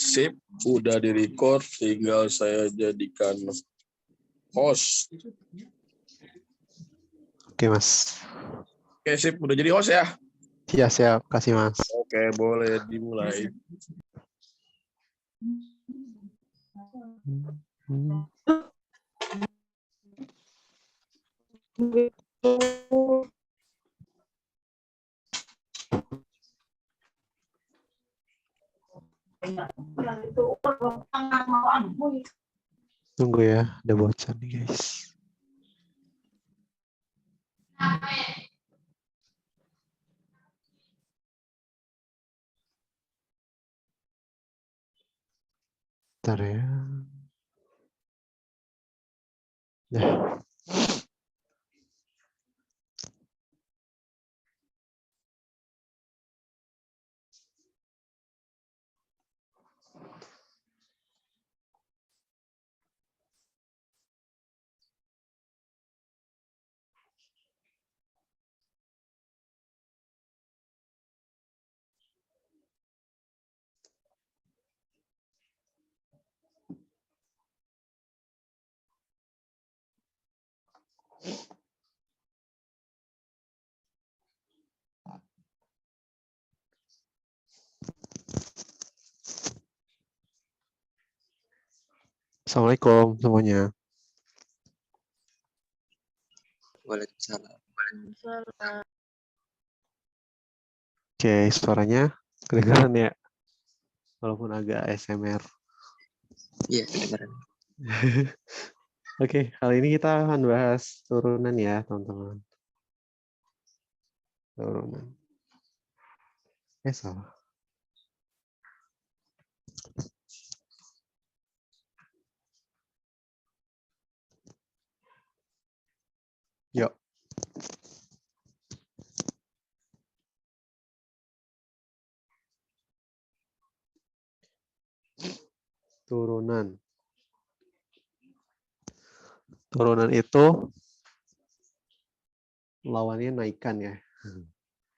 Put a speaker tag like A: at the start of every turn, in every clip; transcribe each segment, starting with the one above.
A: Sip, udah di-record, tinggal saya jadikan host.
B: Oke, Mas.
A: Oke, sip, udah jadi host ya?
B: Iya, siap. Kasih, Mas.
A: Oke, boleh dimulai.
B: Tunggu ya, ada bocor nih, guys. Bentar ya. Nah, Assalamualaikum semuanya.
C: Waalaikumsalam.
B: Oke, suaranya kedengaran ya, walaupun agak ASMR.
C: Iya, kedengaran.
B: Oke, kali ini kita akan bahas turunan ya, teman-teman. Turunan. Salah. Yuk. Turunan. Turunan itu lawannya naikkan ya.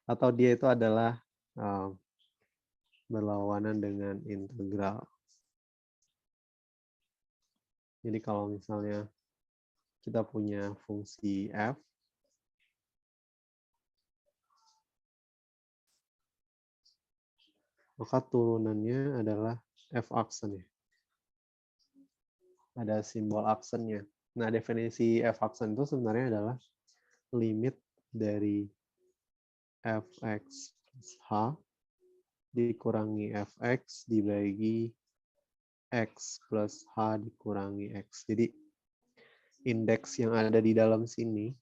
B: Atau dia itu adalah berlawanan dengan integral. Jadi kalau misalnya kita punya fungsi f, maka turunannya adalah f aksen ya. Ada simbol aksennya. Nah, definisi f aksen itu sebenarnya adalah limit dari fx plus h dikurangi fx dibagi x plus h dikurangi x. Jadi indeks yang ada di dalam sini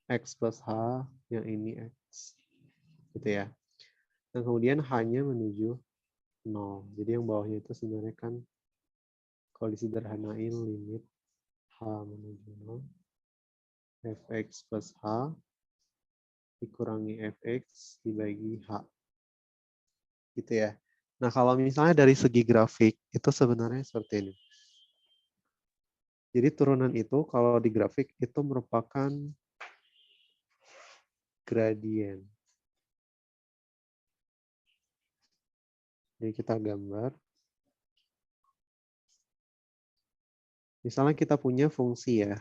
B: x plus h, yang ini x, gitu ya. Dan kemudian hanya menuju 0. Jadi yang bawahnya itu sebenarnya kan kalau disederhanain limit h menuju 0, fx plus h dikurangi fx dibagi h. Gitu ya. Nah, kalau misalnya dari segi grafik, itu sebenarnya seperti ini. Jadi turunan itu kalau di grafik itu merupakan gradien. Jadi kita gambar. Misalnya kita punya fungsi ya.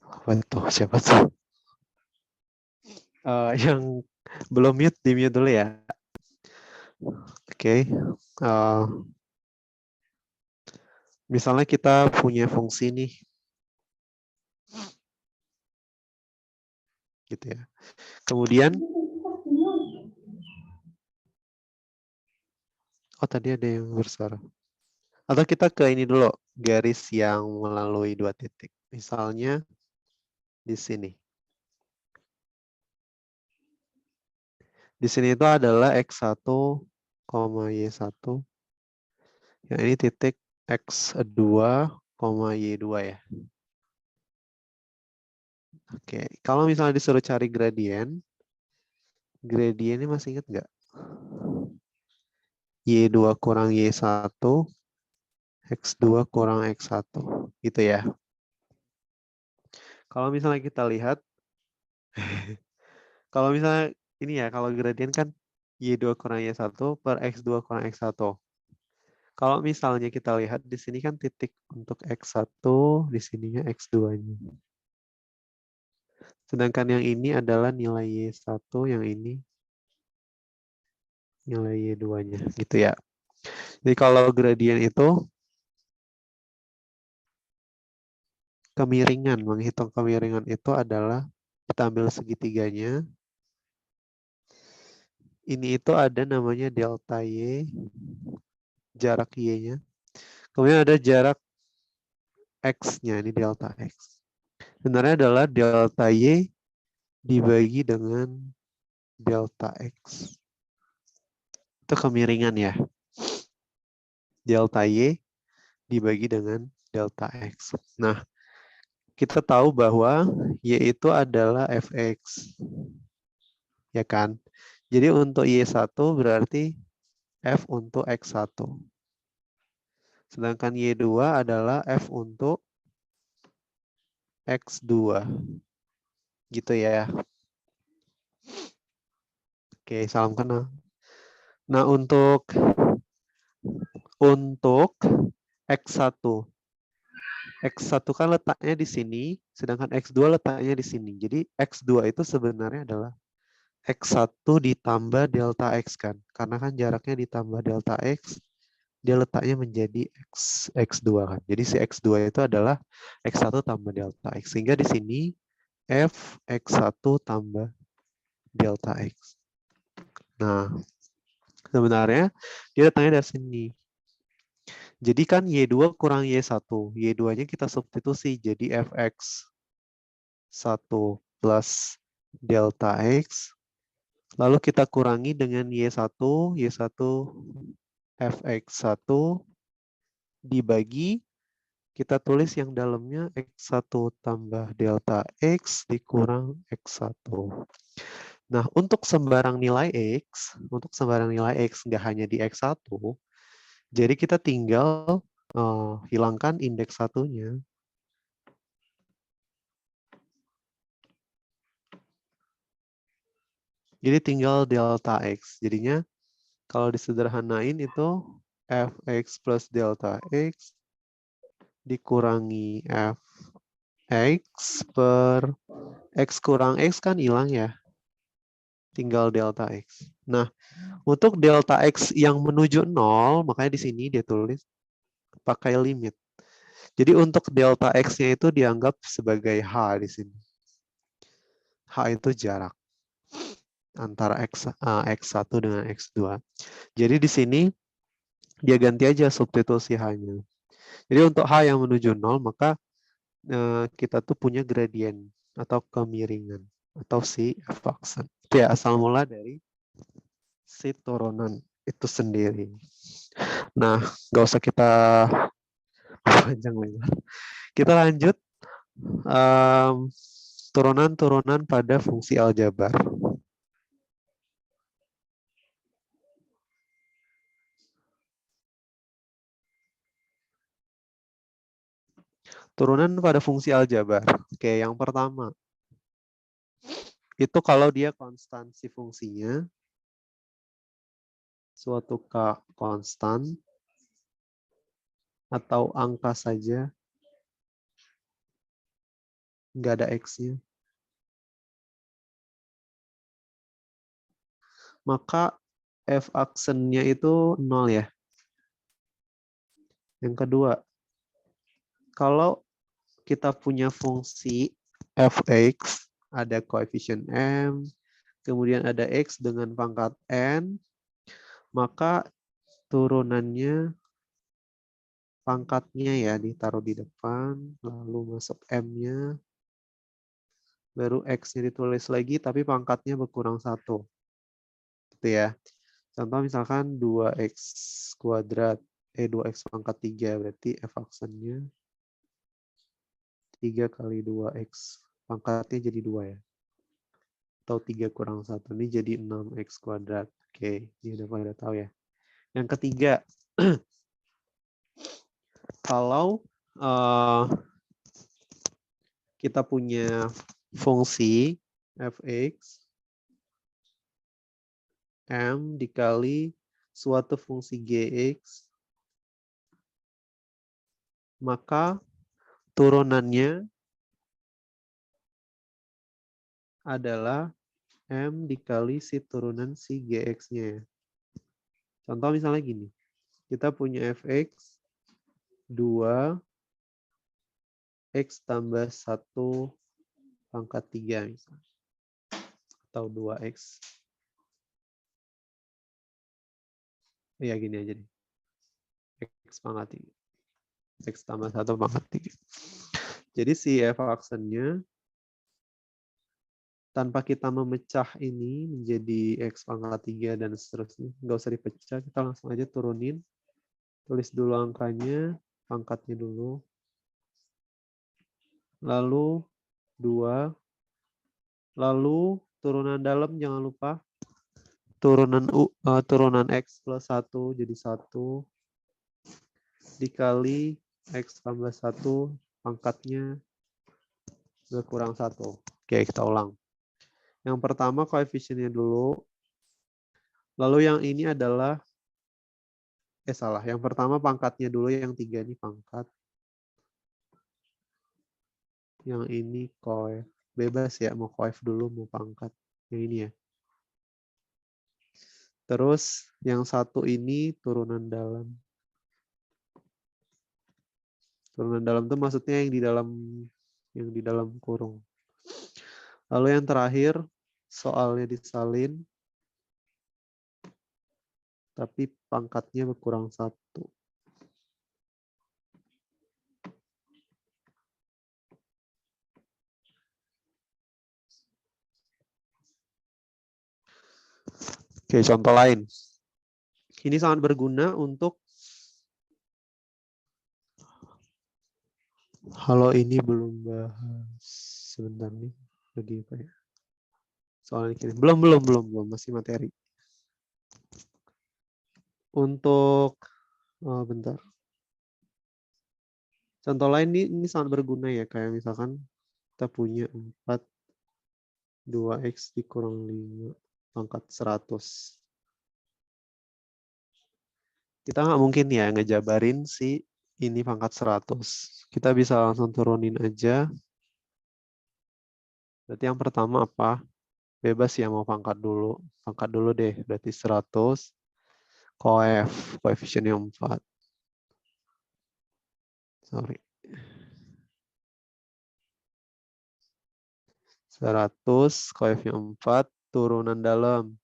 B: Apa itu? Siapa tuh? Yang belum mute, di mute dulu ya. Oke. Misalnya kita punya fungsi nih. Gitu ya. Kemudian tadi ada yang bersuara. Atau kita ke ini dulu, garis yang melalui 2 titik. Misalnya di sini. Di sini itu adalah x1, y1. Yang ini titik x2, y2 ya. Oke, kalau misalnya disuruh cari gradien ini masih ingat nggak? Y2 kurang Y1, X2 kurang X1. Gitu ya. Kalau misalnya kita lihat, kalau misalnya ini ya, kalau gradien kan Y2 kurang Y1 per X2 kurang X1. Kalau misalnya kita lihat di sini kan titik untuk X1, di sininya X2-nya. Sedangkan yang ini adalah nilai Y1, yang ini nilai Y2-nya, gitu ya. Jadi kalau gradien itu kemiringan, menghitung kemiringan itu adalah kita ambil segitiganya. Ini itu ada namanya delta Y, jarak Y-nya. Kemudian ada jarak X-nya, ini delta X. Sebenarnya adalah delta Y dibagi dengan delta X. Itu kemiringan ya. Delta Y dibagi dengan delta X. Nah, kita tahu bahwa Y itu adalah Fx. Ya kan? Jadi untuk Y1 berarti F untuk X1. Sedangkan Y2 adalah F untuk X2. Gitu ya. Oke, salam kenal. Nah, untuk X1. X1 kan letaknya di sini, sedangkan X2 letaknya di sini. Jadi X2 itu sebenarnya adalah X1 ditambah delta X kan. Karena kan jaraknya ditambah delta X, dia letaknya menjadi X2 kan. Jadi si X2 itu adalah X1 tambah delta X. Sehingga di sini F X1 tambah delta X. Nah, sebenarnya dia letaknya dari sini. Jadi kan Y2 kurang Y1. Y2-nya kita substitusi jadi Fx1 plus delta X. Lalu kita kurangi dengan Y1 Fx1 dibagi, kita tulis yang dalamnya X1 tambah delta X dikurang X1. Nah, untuk sembarang nilai X nggak hanya di X1, jadi kita tinggal hilangkan indeks satunya. Jadi tinggal delta X. Jadinya kalau disederhanain itu Fx plus delta X dikurangi Fx per X kurang X kan hilang ya. Tinggal delta X. Nah, untuk delta X yang menuju 0, makanya di sini dia tulis pakai limit. Jadi untuk delta X-nya itu dianggap sebagai H di sini. H itu jarak antara X1 dengan X2. Jadi di sini dia ganti aja substitusi H-nya. Jadi untuk H yang menuju 0, maka kita tuh punya gradien atau kemiringan atau si F-aksen. Itu ya asal mula dari si turunan itu sendiri. Nah, nggak usah kita panjang lebar. Kita lanjut turunan-turunan pada fungsi aljabar. Turunan pada fungsi aljabar. Oke, yang pertama. Itu kalau dia konstansi fungsinya, suatu konstan, atau angka saja, nggak ada X-nya. Maka F-aksennya itu 0 ya. Yang kedua, kalau kita punya fungsi Fx, ada koefisien M, kemudian ada X dengan pangkat N, maka turunannya pangkatnya ya ditaruh di depan, lalu masuk M-nya, baru X-nya ditulis lagi, tapi pangkatnya berkurang 1. Gitu ya. Contoh misalkan 2X kuadrat, 2X pangkat 3, berarti F-aksennya 3 kali 2X. Pangkatnya jadi 2 ya. Atau 3 kurang 1. Ini jadi 6X kuadrat. Oke, ini udah pada tahu ya. Yang ketiga, kalau kita punya fungsi Fx, M dikali suatu fungsi Gx, maka turunannya adalah M dikali si turunan si Gx-nya. Contoh misalnya gini, kita punya fx 2 x tambah 1 pangkat 3 misalnya. Atau 2x. Ya gini aja deh. X pangkat 3. X tambah 1 pangkat 3. Jadi si f aksennya tanpa kita memecah ini menjadi x pangkat 3 dan seterusnya. Nggak usah dipecah, kita langsung aja turunin. Tulis dulu angkanya, pangkatnya dulu. Lalu 2. Lalu turunan dalam jangan lupa. Turunan x plus 1 jadi 1 dikali x tambah 1 pangkatnya berkurang 1. Oke, kita ulang. Yang pertama koefisiennya dulu. Lalu yang ini adalah salah. Yang pertama pangkatnya dulu, yang 3 ini pangkat. Yang ini koef. Bebas ya, mau koef dulu mau pangkat. Yang ini ya. Terus yang 1 ini turunan dalam. Turunan dalam itu maksudnya yang di dalam kurung. Lalu yang terakhir soalnya disalin tapi pangkatnya berkurang 1. Oke, contoh lain. Ini sangat berguna untuk halo, ini belum bahas. Sebentar nih, lagi apa ya? Soalnya kirim. Belum, masih materi. Untuk bentar. Contoh lain ini sangat berguna ya, kayak misalkan kita punya 4 2x dikurang 5 pangkat 100. Kita nggak mungkin ya ngejabarin si ini pangkat 100. Kita bisa langsung turunin aja. Berarti yang pertama apa? Bebas ya mau pangkat dulu. Pangkat dulu deh, berarti 100. Koefisiennya 4. Sorry. 100, koefnya 4, turunan dalam.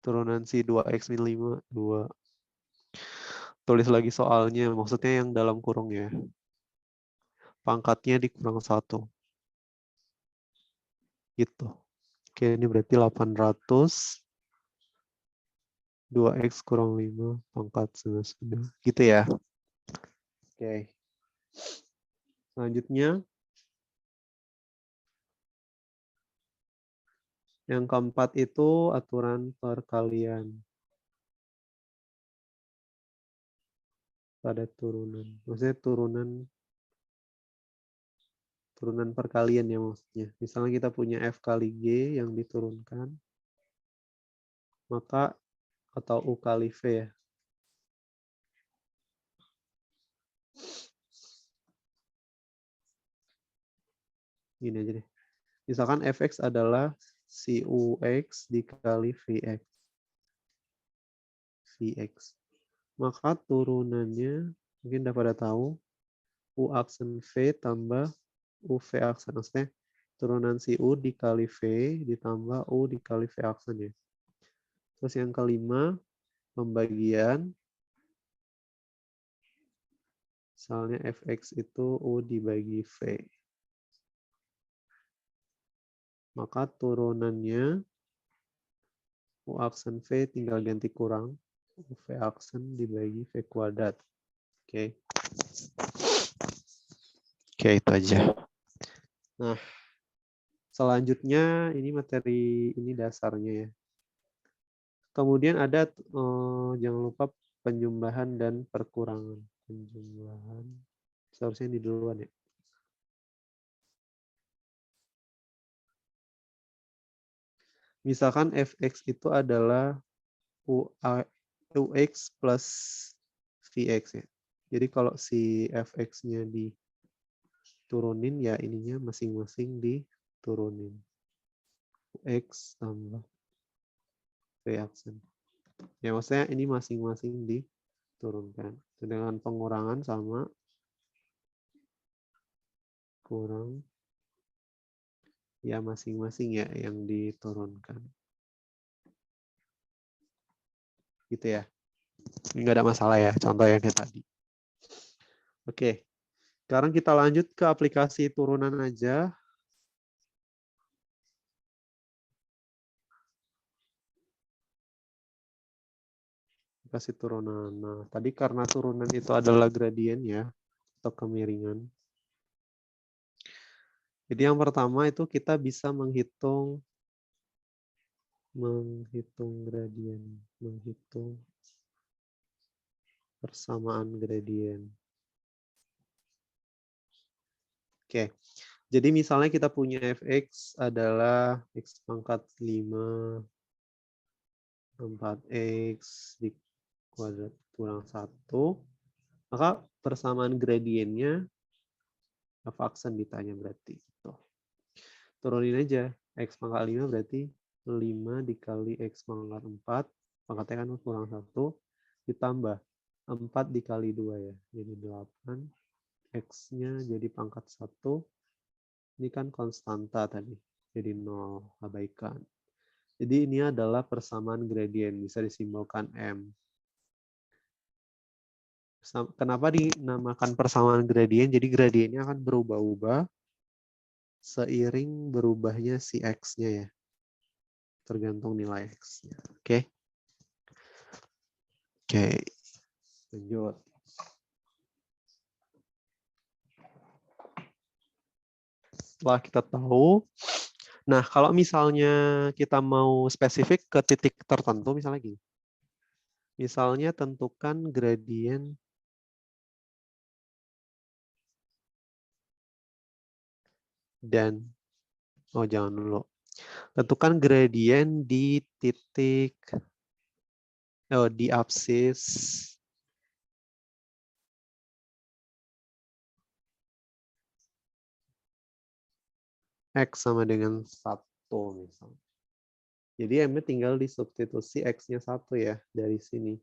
B: Turunan si 2x min 5, 2. Tulis lagi soalnya, maksudnya yang dalam kurung ya. Pangkatnya dikurang 1. Gitu. Oke, ini berarti 800. 2x kurang 5 pangkat 99. Gitu ya. Oke. Selanjutnya. Yang keempat itu aturan perkalian pada turunan. Maksudnya turunan perkalian ya maksudnya. Misalnya kita punya F kali G yang diturunkan. Maka atau U kali V ya. Gini aja deh. Misalkan Fx adalah si Ux dikali Vx. Maka turunannya mungkin udah pada tahu U aksen V tambah UV aksen. Maksudnya turunan si U dikali V ditambah U dikali V aksen ya. Terus yang kelima, pembagian. Misalnya Fx itu U dibagi V. Maka turunannya U aksen V tinggal ganti kurang. UV aksen dibagi V kuadrat. Oke. Oke, itu aja. Nah, selanjutnya ini materi ini dasarnya ya. Kemudian ada jangan lupa penjumlahan dan perkurangan. Penjumlahan. Seharusnya ini duluan ya. Misalkan fx itu adalah ux plus vx ya. Jadi kalau si fx-nya diturunin ya ininya masing-masing diturunin. Ux tambah vx. Ya maksudnya ini masing-masing diturunkan. Dengan pengurangan sama kurang ya masing-masing ya yang diturunkan. Gitu ya. Nggak ada masalah ya, contoh yang kayak tadi. Oke, sekarang kita lanjut ke aplikasi turunan aja. Aplikasi turunan. Nah, tadi karena turunan itu adalah gradien ya, atau kemiringan. Jadi yang pertama itu kita bisa menghitung gradien, menghitung persamaan gradien. Oke, jadi misalnya kita punya fx adalah x pangkat 5, 4x di kuadrat kurang 1, maka persamaan gradiennya f aksen ditanya berarti. Tuh. Turunin aja, x pangkat 5 berarti 5 dikali x pangkat 4, pangkatnya kan kurang 1, ditambah 4 dikali 2 ya, jadi 8, x-nya jadi pangkat 1, ini kan konstanta tadi, jadi 0, abaikan. Jadi ini adalah persamaan gradien, bisa disimbolkan M. Kenapa dinamakan persamaan gradien? Jadi gradiennya akan berubah-ubah seiring berubahnya si X-nya ya. Tergantung nilai X-nya. Oke. Oke. Lanjut. Setelah kita tahu, nah kalau misalnya kita mau spesifik ke titik tertentu, misalnya gini. Misalnya tentukan gradien dan, oh jangan dulu. Tentukan gradien di titik, di absis X sama dengan 1 misalnya. Jadi M-nya tinggal disubstitusi X-nya 1 ya, dari sini.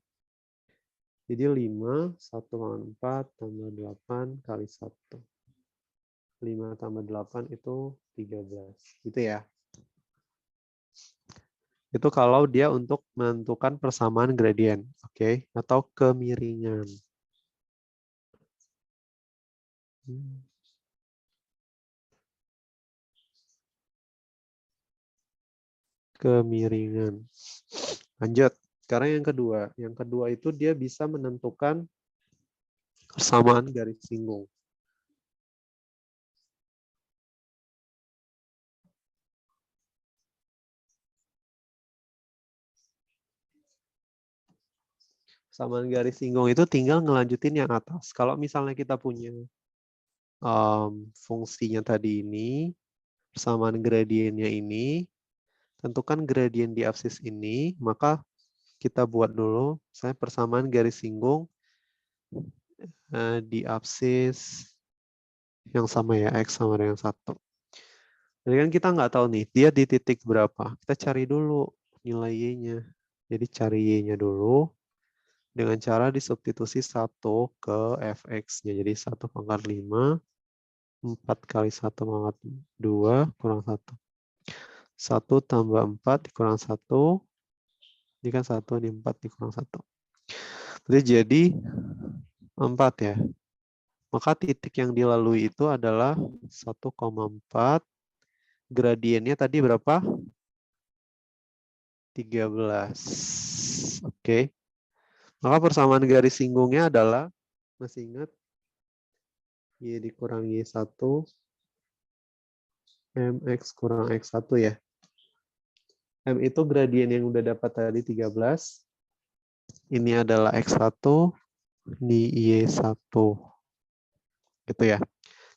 B: Jadi 5, 1,4 tambah 8 kali 1. 5 tambah 8 itu 13. Gitu ya. Itu kalau dia untuk menentukan persamaan gradien. Oke, atau kemiringan. Kemiringan. Lanjut. Sekarang yang kedua. Yang kedua itu dia bisa menentukan persamaan garis singgung. Persamaan garis singgung itu tinggal ngelanjutin yang atas. Kalau misalnya kita punya fungsinya tadi ini, persamaan gradiennya ini, tentukan gradien di absis ini, maka kita buat dulu, saya persamaan garis singgung di absis yang sama ya, X sama dengan 1. Jadi kan kita nggak tahu nih, dia di titik berapa. Kita cari dulu nilai Y-nya. Jadi cari Y-nya dulu dengan cara disubstitusi 1 ke fx-nya. Jadi 1 pangkat 5, 4 kali 1 pangkat 2, kurang 1. 1 tambah 4 dikurang 1. Ini kan 1, ini 4 dikurang 1. Berarti jadi 4 ya. Maka titik yang dilalui itu adalah 1,4. Gradiennya tadi berapa? 13. Oke. Maka persamaan garis singgungnya adalah, masih ingat? Y dikurang Y1, MX kurang X1 ya. M itu gradien yang udah dapat tadi 13. Ini adalah X1, ini Y1. Gitu ya.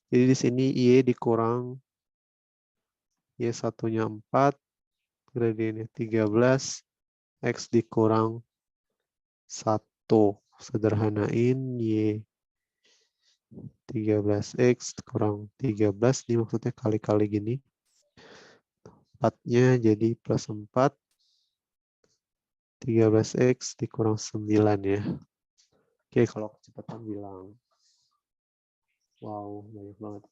B: Jadi di sini Y dikurang Y1-nya 4, gradiennya 13 X dikurang 1. Sederhanain Y 13X kurang 13. Ini maksudnya kali-kali gini. 4-nya jadi plus 4. 13X dikurang 9 ya. Oke, kalau kecepatan bilang. Wow, banyak banget.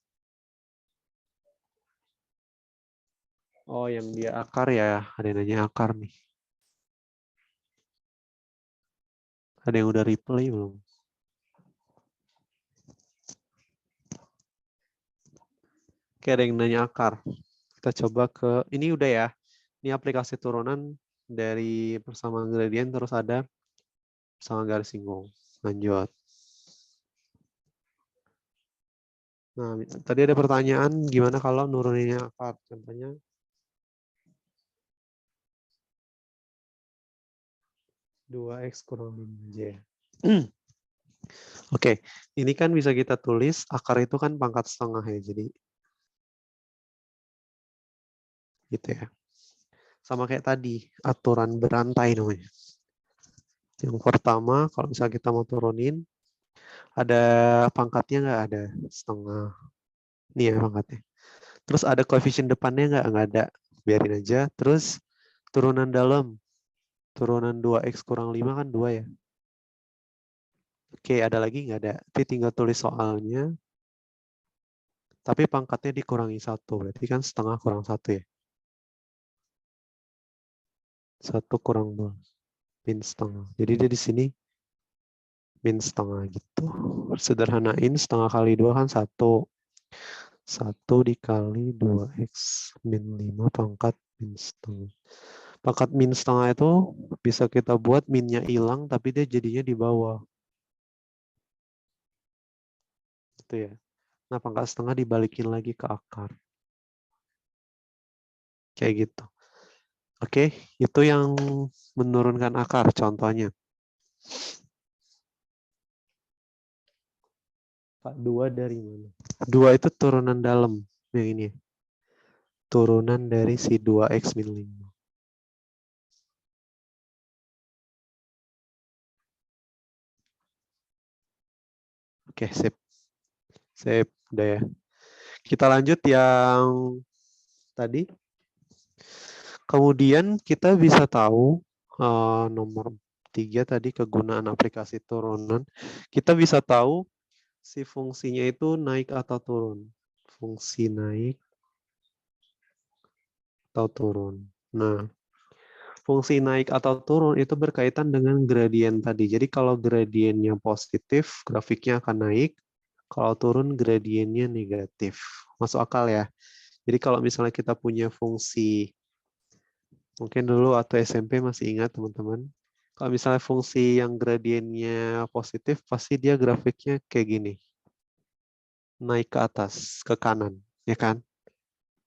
B: Oh, yang dia akar ya. Ada yang nanya akar nih. Ada yang udah replay belum? Oke, ada yang nanya akar. Kita coba ke, ini udah ya. Ini aplikasi turunan dari persamaan gradien, terus ada persamaan garis singgung. Lanjut. Nah, tadi ada pertanyaan gimana kalau nuruninnya akar. Contohnya, dua X kurang 5Y. Oke, ini kan bisa kita tulis, akar itu kan pangkat setengah ya, jadi gitu ya. Sama kayak tadi, aturan berantai namanya. Yang pertama, kalau misalnya kita mau turunin, ada pangkatnya nggak? Ada setengah. Ini ya pangkatnya. Terus ada koefisien depannya nggak ada. Biarin aja. Terus turunan dalam. Turunan 2X kurang 5 kan 2 ya. Oke, ada lagi nggak ada? Tapi tinggal tulis soalnya. Tapi pangkatnya dikurangi 1. Berarti kan setengah kurang 1 ya. 1 kurang 2. Min setengah. Jadi dia di sini min setengah gitu. Sederhanain setengah kali 2 kan 1. 1 dikali 2X min 5 pangkat min setengah. Pangkat min setengah itu bisa kita buat minnya hilang tapi dia jadinya di bawah. Gitu ya. Nah, pangkat setengah dibalikin lagi ke akar. Kayak gitu. Oke, itu yang menurunkan akar contohnya. Pak, 2 dari mana? 2 itu turunan dalam. Yang ini. Turunan dari si 2X min 5. Oke, sip. Sip, udah ya. Kita lanjut yang tadi. Kemudian kita bisa tahu nomor 3 tadi kegunaan aplikasi turunan. Kita bisa tahu si fungsinya itu naik atau turun. Fungsi naik atau turun. Nah, fungsi naik atau turun itu berkaitan dengan gradien tadi. Jadi kalau gradiennya positif, grafiknya akan naik. Kalau turun, gradiennya negatif. Masuk akal ya? Jadi kalau misalnya kita punya fungsi, mungkin dulu atau SMP masih ingat teman-teman, kalau misalnya fungsi yang gradiennya positif, pasti dia grafiknya kayak gini. Naik ke atas, ke kanan, ya kan?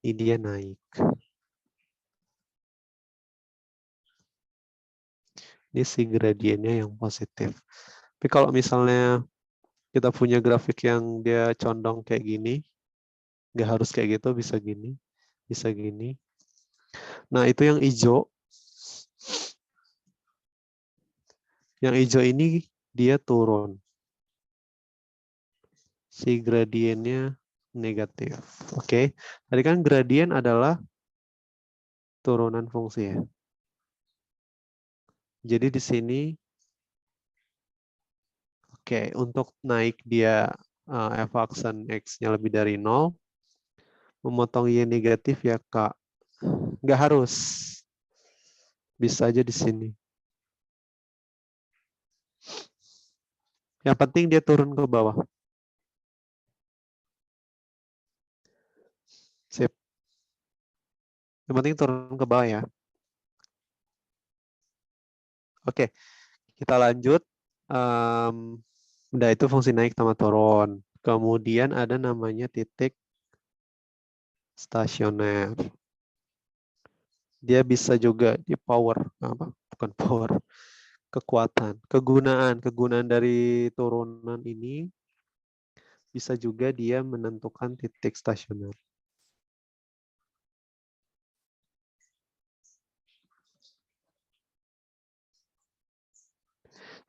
B: Ini dia naik. Ini si gradiennya yang positif. Tapi kalau misalnya kita punya grafik yang dia condong kayak gini, nggak harus kayak gitu, bisa gini, bisa gini. Nah, itu yang hijau. Yang hijau ini dia turun. Si gradiennya negatif. Oke. Tadi kan gradien adalah turunan fungsi ya. Jadi di sini oke, untuk naik dia f-aksen x-nya lebih dari 0, memotong y negatif ya Kak. Nggak harus. Bisa aja di sini. Yang penting dia turun ke bawah. Sip. Yang penting turun ke bawah ya. Oke, kita lanjut. Udah itu fungsi naik sama turun. Kemudian ada namanya titik stasioner. Dia bisa juga di power, apa? Bukan power, kekuatan. Kegunaan dari turunan ini bisa juga dia menentukan titik stasioner.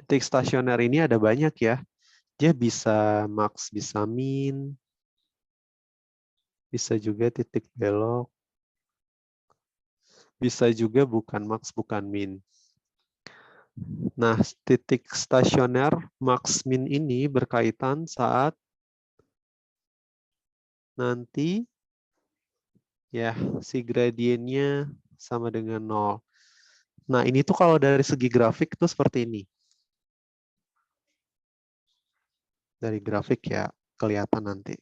B: titik stasioner ini ada banyak ya. Dia bisa max, bisa min, bisa juga titik belok, bisa juga bukan max, bukan min. Nah, titik stasioner max min ini berkaitan saat nanti ya si gradiennya sama dengan 0. Nah, ini tuh kalau dari segi grafik tuh seperti ini. Dari grafik ya kelihatan nanti.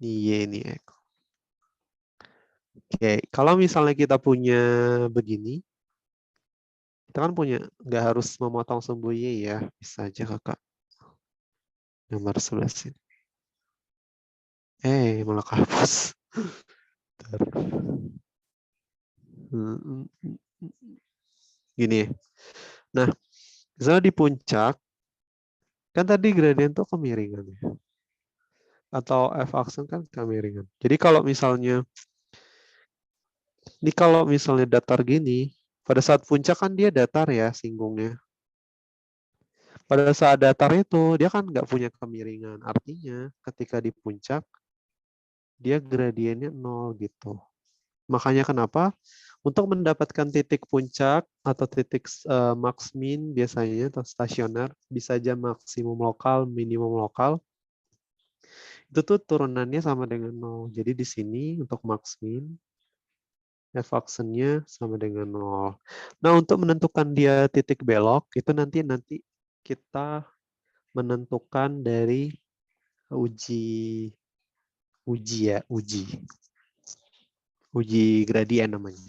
B: Ini X. Oke, kalau misalnya kita punya begini, kita kan punya, nggak harus memotong sumbu Y ya. Bisa aja kakak. Gambar sebelah sini. Malah kehapus. Gini. Nah, misalnya di puncak, kan tadi gradien tuh kemiringan ya. Atau f-aksen kan kemiringan. Jadi kalau misalnya datar gini, pada saat puncak kan dia datar ya singgungnya. Pada saat datar itu dia kan nggak punya kemiringan. Artinya ketika di puncak dia gradiennya 0 gitu. Makanya kenapa untuk mendapatkan titik puncak atau titik max min biasanya atau stasioner bisa aja maksimum lokal, minimum lokal. Itu tuh turunannya sama dengan 0. Jadi di sini untuk max min f-aksennya sama dengan 0. Nah, untuk menentukan dia titik belok, itu nanti kita menentukan dari uji gradien namanya.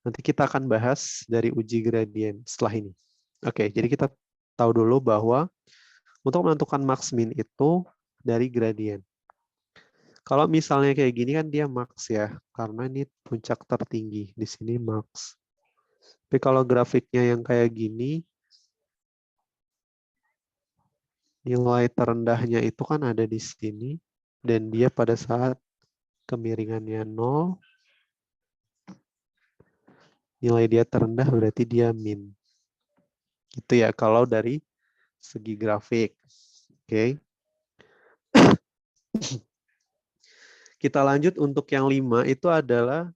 B: Nanti kita akan bahas dari uji gradien setelah ini. Oke, jadi kita tahu dulu bahwa untuk menentukan max min itu dari gradien. Kalau misalnya kayak gini kan dia max ya, karena ini puncak tertinggi. Di sini max. Tapi kalau grafiknya yang kayak gini, nilai terendahnya itu kan ada di sini, dan dia pada saat kemiringannya 0, nilai dia terendah berarti dia min. Itu ya kalau dari segi grafik. Oke. Kita lanjut untuk yang 5 itu adalah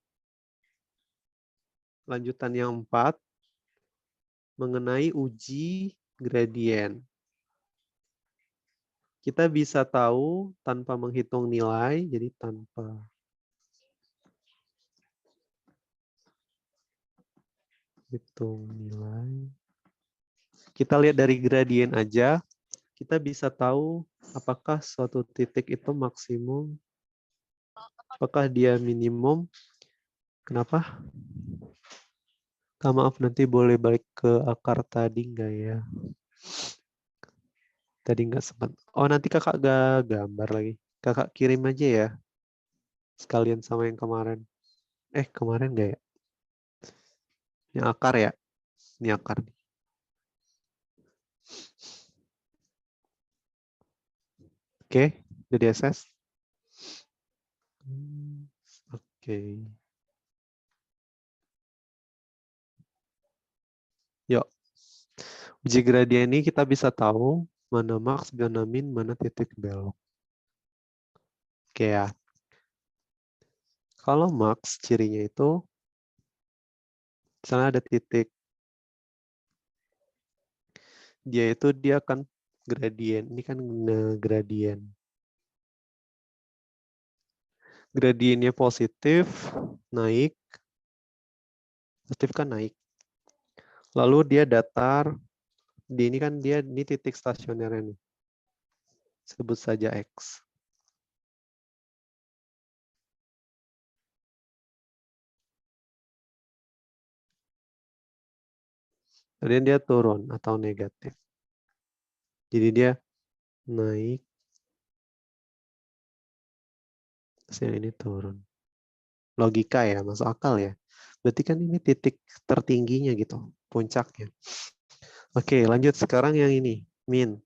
B: lanjutan yang 4 mengenai uji gradien. Kita bisa tahu tanpa menghitung nilai, jadi tanpa hitung nilai. Kita lihat dari gradien aja, kita bisa tahu apakah suatu titik itu maksimum, apakah dia minimum. Kenapa? Maaf, nanti boleh balik ke akar tadi enggak ya? Tadi enggak sempat. Oh, nanti kakak gak gambar lagi. Kakak kirim aja ya. Sekalian sama yang kemarin. Kemarin enggak ya? Yang akar ya? Ini akar nih. Oke, udah di SS. Oke. Yuk. Uji gradien ini kita bisa tahu mana max, mana min, mana titik belok. Oke ya. Kalau max, cirinya itu, misalnya ada titik, dia akan gradien. Ini kan gradien. Gradiennya positif, naik. Positif kan naik. Lalu dia datar. Ini kan ini titik stasionernya nih. Sebut saja X. Kemudian dia turun atau negatif. Jadi dia naik. Terus yang ini turun. Logika ya, masuk akal ya. Berarti kan ini titik tertingginya gitu, puncaknya. Oke, lanjut sekarang yang ini, min.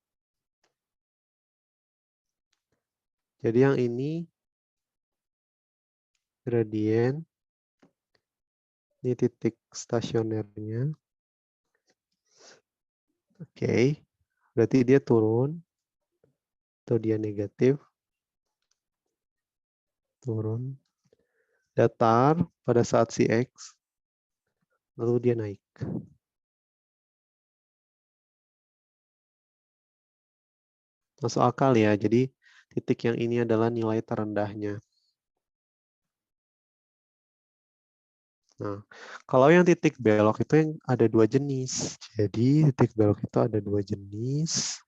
B: Jadi yang ini gradien. Ini titik stasionernya. Oke. Berarti dia turun atau dia negatif. Turun. Datar pada saat si X. Lalu dia naik. Masuk akal ya. Jadi titik yang ini adalah nilai terendahnya. Nah, kalau yang titik belok itu yang ada dua jenis. Jadi titik belok itu ada dua jenis.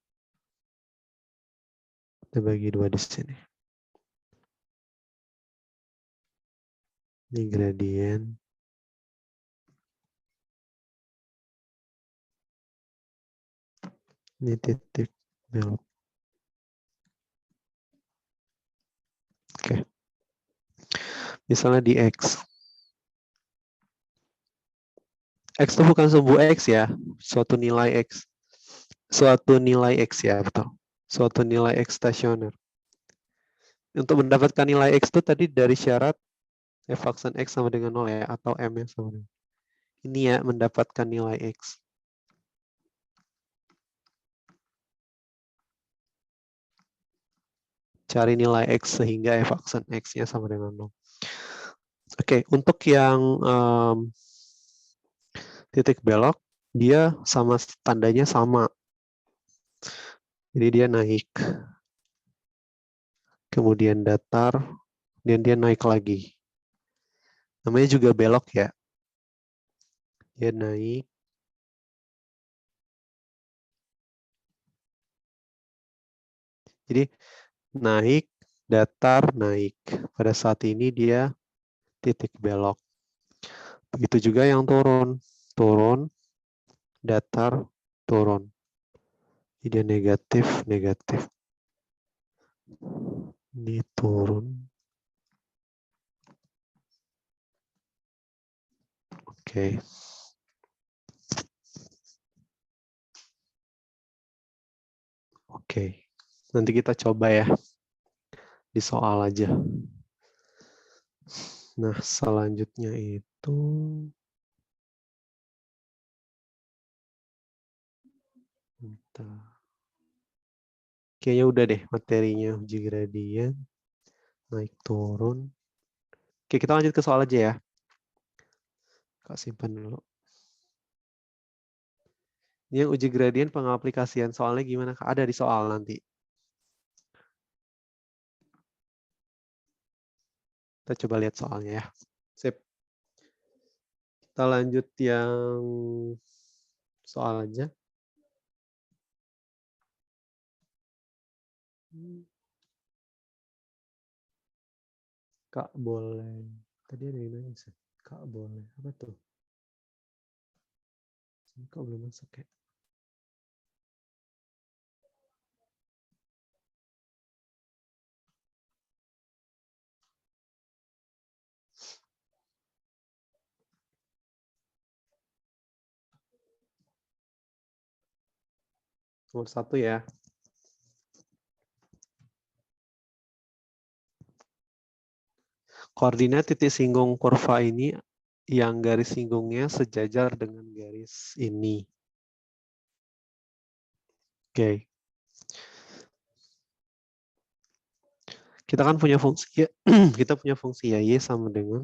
B: Kita bagi dua di sini. Ini gradien. Ini titik belok. Oke. Misalnya di X. X itu bukan sumbu X ya. Suatu nilai X. Suatu nilai X ya, betul. Suatu nilai X stasioner. Untuk mendapatkan nilai X itu tadi dari syarat f aksen X sama dengan 0 ya. Atau M yang sama dengan. Ini ya, mendapatkan nilai X. Cari nilai X sehingga f aksen X-nya sama dengan 0. Oke, untuk yang titik belok, dia sama tandanya sama. Jadi dia naik. Kemudian datar, dan dia naik lagi. Namanya juga belok ya. Dia naik. Jadi naik, datar, naik. Pada saat ini dia titik belok. Begitu juga yang turun. Turun, datar, turun. Jadi dia negatif, negatif. Ini turun. Oke. Oke. Nanti kita coba ya. Di soal aja. Nah, selanjutnya itu bentar. Kayaknya udah deh materinya uji gradien. Naik turun. Oke, kita lanjut ke soal aja ya. Kak simpan dulu. Ini yang uji gradien pengaplikasian soalnya gimana? Ada di soal nanti. Kita coba lihat soalnya ya. Sip. Kita lanjut yang soal aja. Kak boleh. Tadi ada yang nanya sih. Kak boleh. Apa tuh? Kak belum masuk ya? Nomor 1 ya. Koordinat titik singgung kurva ini yang garis singgungnya sejajar dengan garis ini. Oke. Kita kan punya fungsi ya, kita punya fungsi ya y sama dengan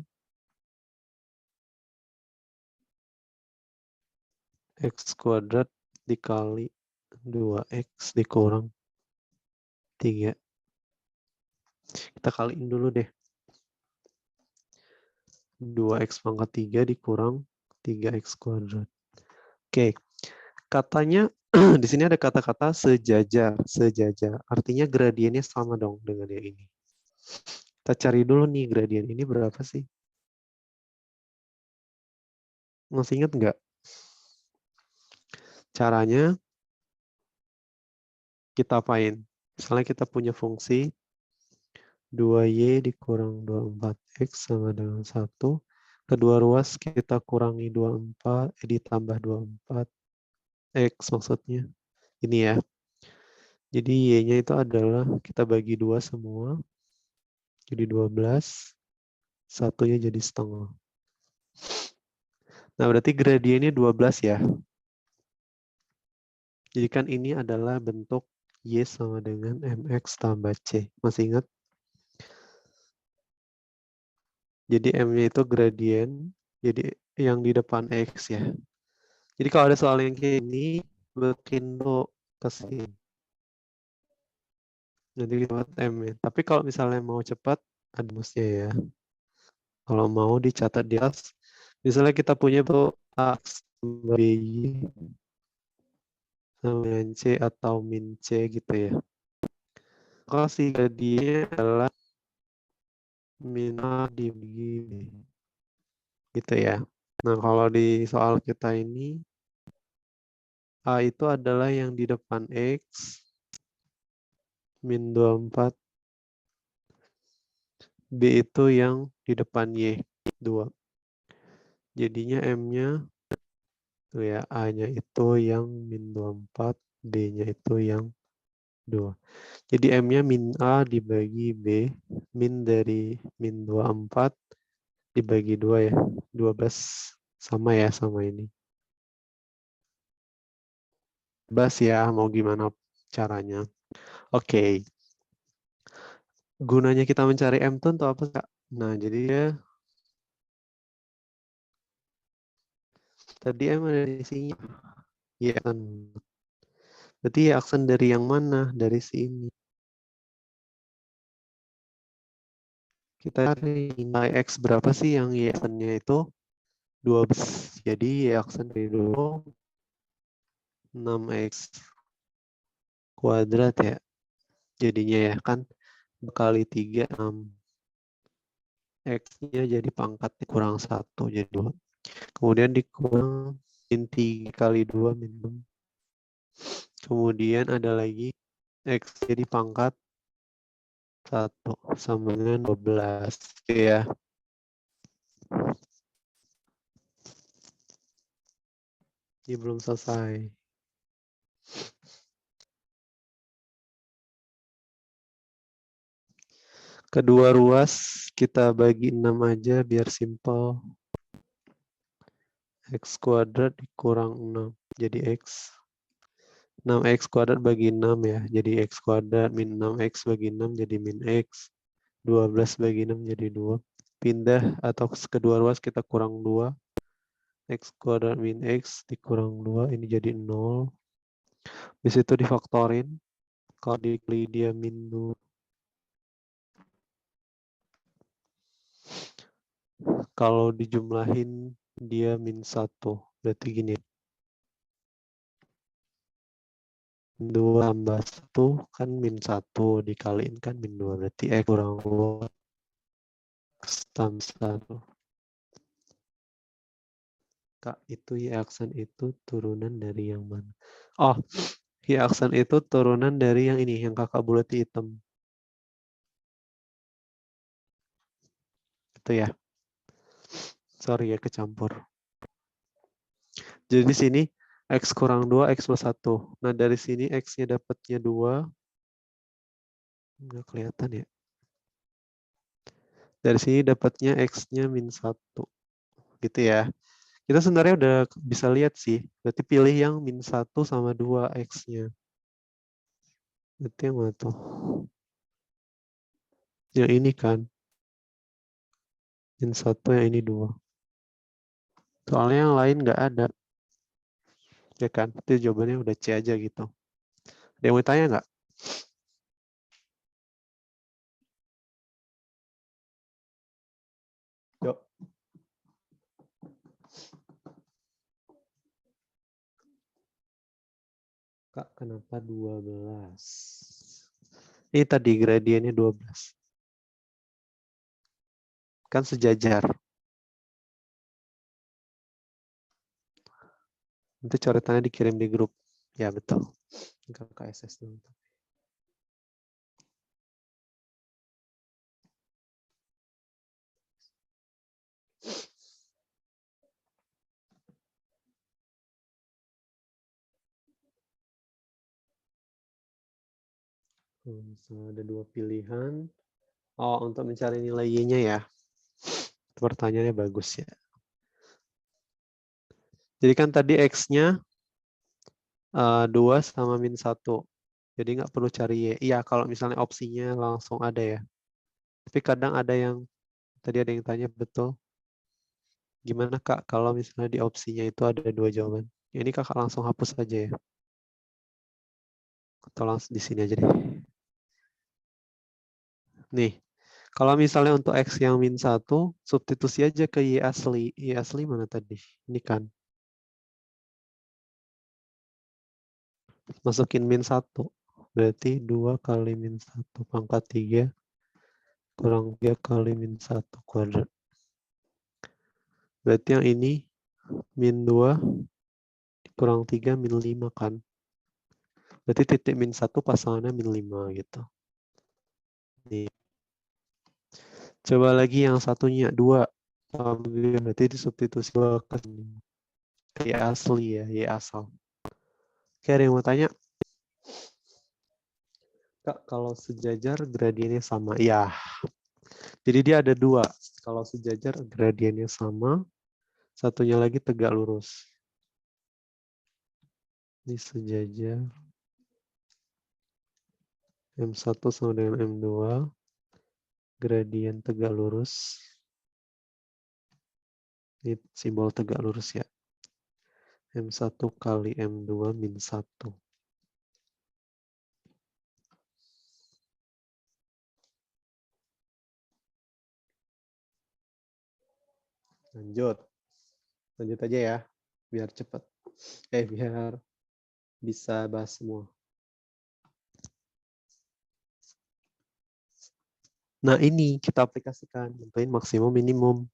B: x kuadrat dikali 2x dikurang 3. Kita kaliin dulu deh. 2x pangkat 3 dikurang 3x kuadrat. Oke. Katanya di sini ada kata-kata sejajar, sejajar. Artinya gradiennya sama dong dengan yang ini. Kita cari dulu nih gradien ini berapa sih? Masih ingat nggak? Caranya kita apain? Misalnya kita punya fungsi 2y dikurang 24x sama dengan 1. Kedua ruas kita kurangi 24, ditambah 24x maksudnya. Ini ya. Jadi y-nya itu adalah kita bagi 2 semua. Jadi 12. Satunya jadi setengah. Nah, berarti gradiennya 12 ya. Jadi kan ini adalah bentuk Y sama dengan MX tambah C. Masih ingat? Jadi M-nya itu gradien, jadi yang di depan X ya. Jadi kalau ada soal yang kayak ini, berkindo ke sini. Nanti kita buat M-nya. Tapi kalau misalnya mau cepat, ada rumusnya ya. Kalau mau dicatat di atas, misalnya kita punya tuh A sama BY sama dengan C atau min C gitu ya. Kalau si gradiennya adalah min A dibagi B. Gitu ya. Nah, kalau di soal kita ini, A itu adalah yang di depan X, min 24. B itu yang di depan Y, 2. Jadinya M-nya, tuh ya, A-nya itu yang min 24, B-nya itu yang 2. Jadi M-nya min A dibagi B, min dari min 24 dibagi 2 ya, 12 sama ya sama ini. Bebas ya, mau gimana caranya. Oke. Gunanya kita mencari M itu untuk apa, Kak? Nah, jadi ya, tadi M ada di sini. Ya kan. Berarti ya aksen dari yang mana? Dari sini. Kita cari nilai X berapa sih yang Y aksennya itu? 12. Jadi Y aksen dari dulu 6X kuadrat ya. Jadinya ya kan kali 3, 6. X-nya jadi pangkatnya kurang 1, jadi 2. Kemudian dikurang min 3 kali 2, min 6. Kemudian ada lagi X jadi pangkat 1 sama dengan 12. Ya. Ini belum selesai. Kedua ruas kita bagi 6 aja biar simple. X kuadrat dikurang 6. Jadi X. 6X kuadrat bagi 6 ya. Jadi X kuadrat min 6X bagi 6 jadi min X. 12 bagi 6 jadi 2. Pindah atau kedua ruas kita kurang 2. X kuadrat min X dikurang 2. Ini jadi 0. Di situ difaktorin. Kalau dikali dia min 2. Kalau dijumlahin dia min 1. Berarti gini. 2 tambah 1 kan min 1. Dikaliin kan min 2. Berarti X kurang 2. X tambah 1. Kak, itu Y aksen itu turunan dari yang mana? Oh, Y aksen itu turunan dari yang ini. Yang kakak bulat hitam. Itu ya. Sorry ya kecampur. Jadi di sini X kurang 2, X plus 1. Nah dari sini X-nya dapatnya 2. Nggak kelihatan ya. Dari sini dapatnya X-nya min 1. Gitu ya. Kita sebenarnya udah bisa lihat sih. Berarti pilih yang min 1 sama 2 X-nya. Berarti yang mana tuh? Yang ini kan. Min 1 yang ini 2. Soalnya yang lain nggak ada. Ya kan? Itu jawabannya udah C aja gitu. Ada yang mau tanya nggak? Yuk. Kak, kenapa 12? Ini tadi gradiennya 12. Kan sejajar. Nanti coretannya dikirim di grup. Ya, betul. Kakak SS dulu. So, ada 2 pilihan. Oh, untuk mencari nilai Y-nya ya. Pertanyaannya bagus ya. Jadi kan tadi X-nya 2 sama min 1. Jadi nggak perlu cari Y. Iya, kalau misalnya opsinya langsung ada ya. Tapi kadang ada yang, tadi ada yang tanya betul. Gimana Kak kalau misalnya di opsinya itu ada 2 jawaban? Ini Kakak langsung hapus aja ya. Atau langsung di sini aja deh. Nih, kalau misalnya untuk X yang min 1, substitusi aja ke Y asli. Y asli mana tadi? Ini kan. Masukin min 1. Berarti 2 kali min 1 pangkat 3 kurang 3 kali min 1 kuadrat. Berarti yang ini min 2 kurang 3 min 5 kan. Berarti titik min 1 pasangannya min 5 gitu. Nih. Coba lagi yang satunya 2. Berarti disubstitusi 2 ke sini. Y asli ya, Y asal. Oke, ada yang mau tanya? Kak, kalau sejajar gradiennya sama. Ya. Jadi dia ada 2. Kalau sejajar gradiennya sama, satunya lagi tegak lurus. Ini sejajar. M1 sama dengan M2. Gradien tegak lurus. Ini simbol tegak lurus ya. M1 kali M2 min 1. Lanjut. Lanjut aja ya. Biar cepat. Biar bisa bahas semua. Nah ini kita aplikasikan. Tentuin maksimum minimum.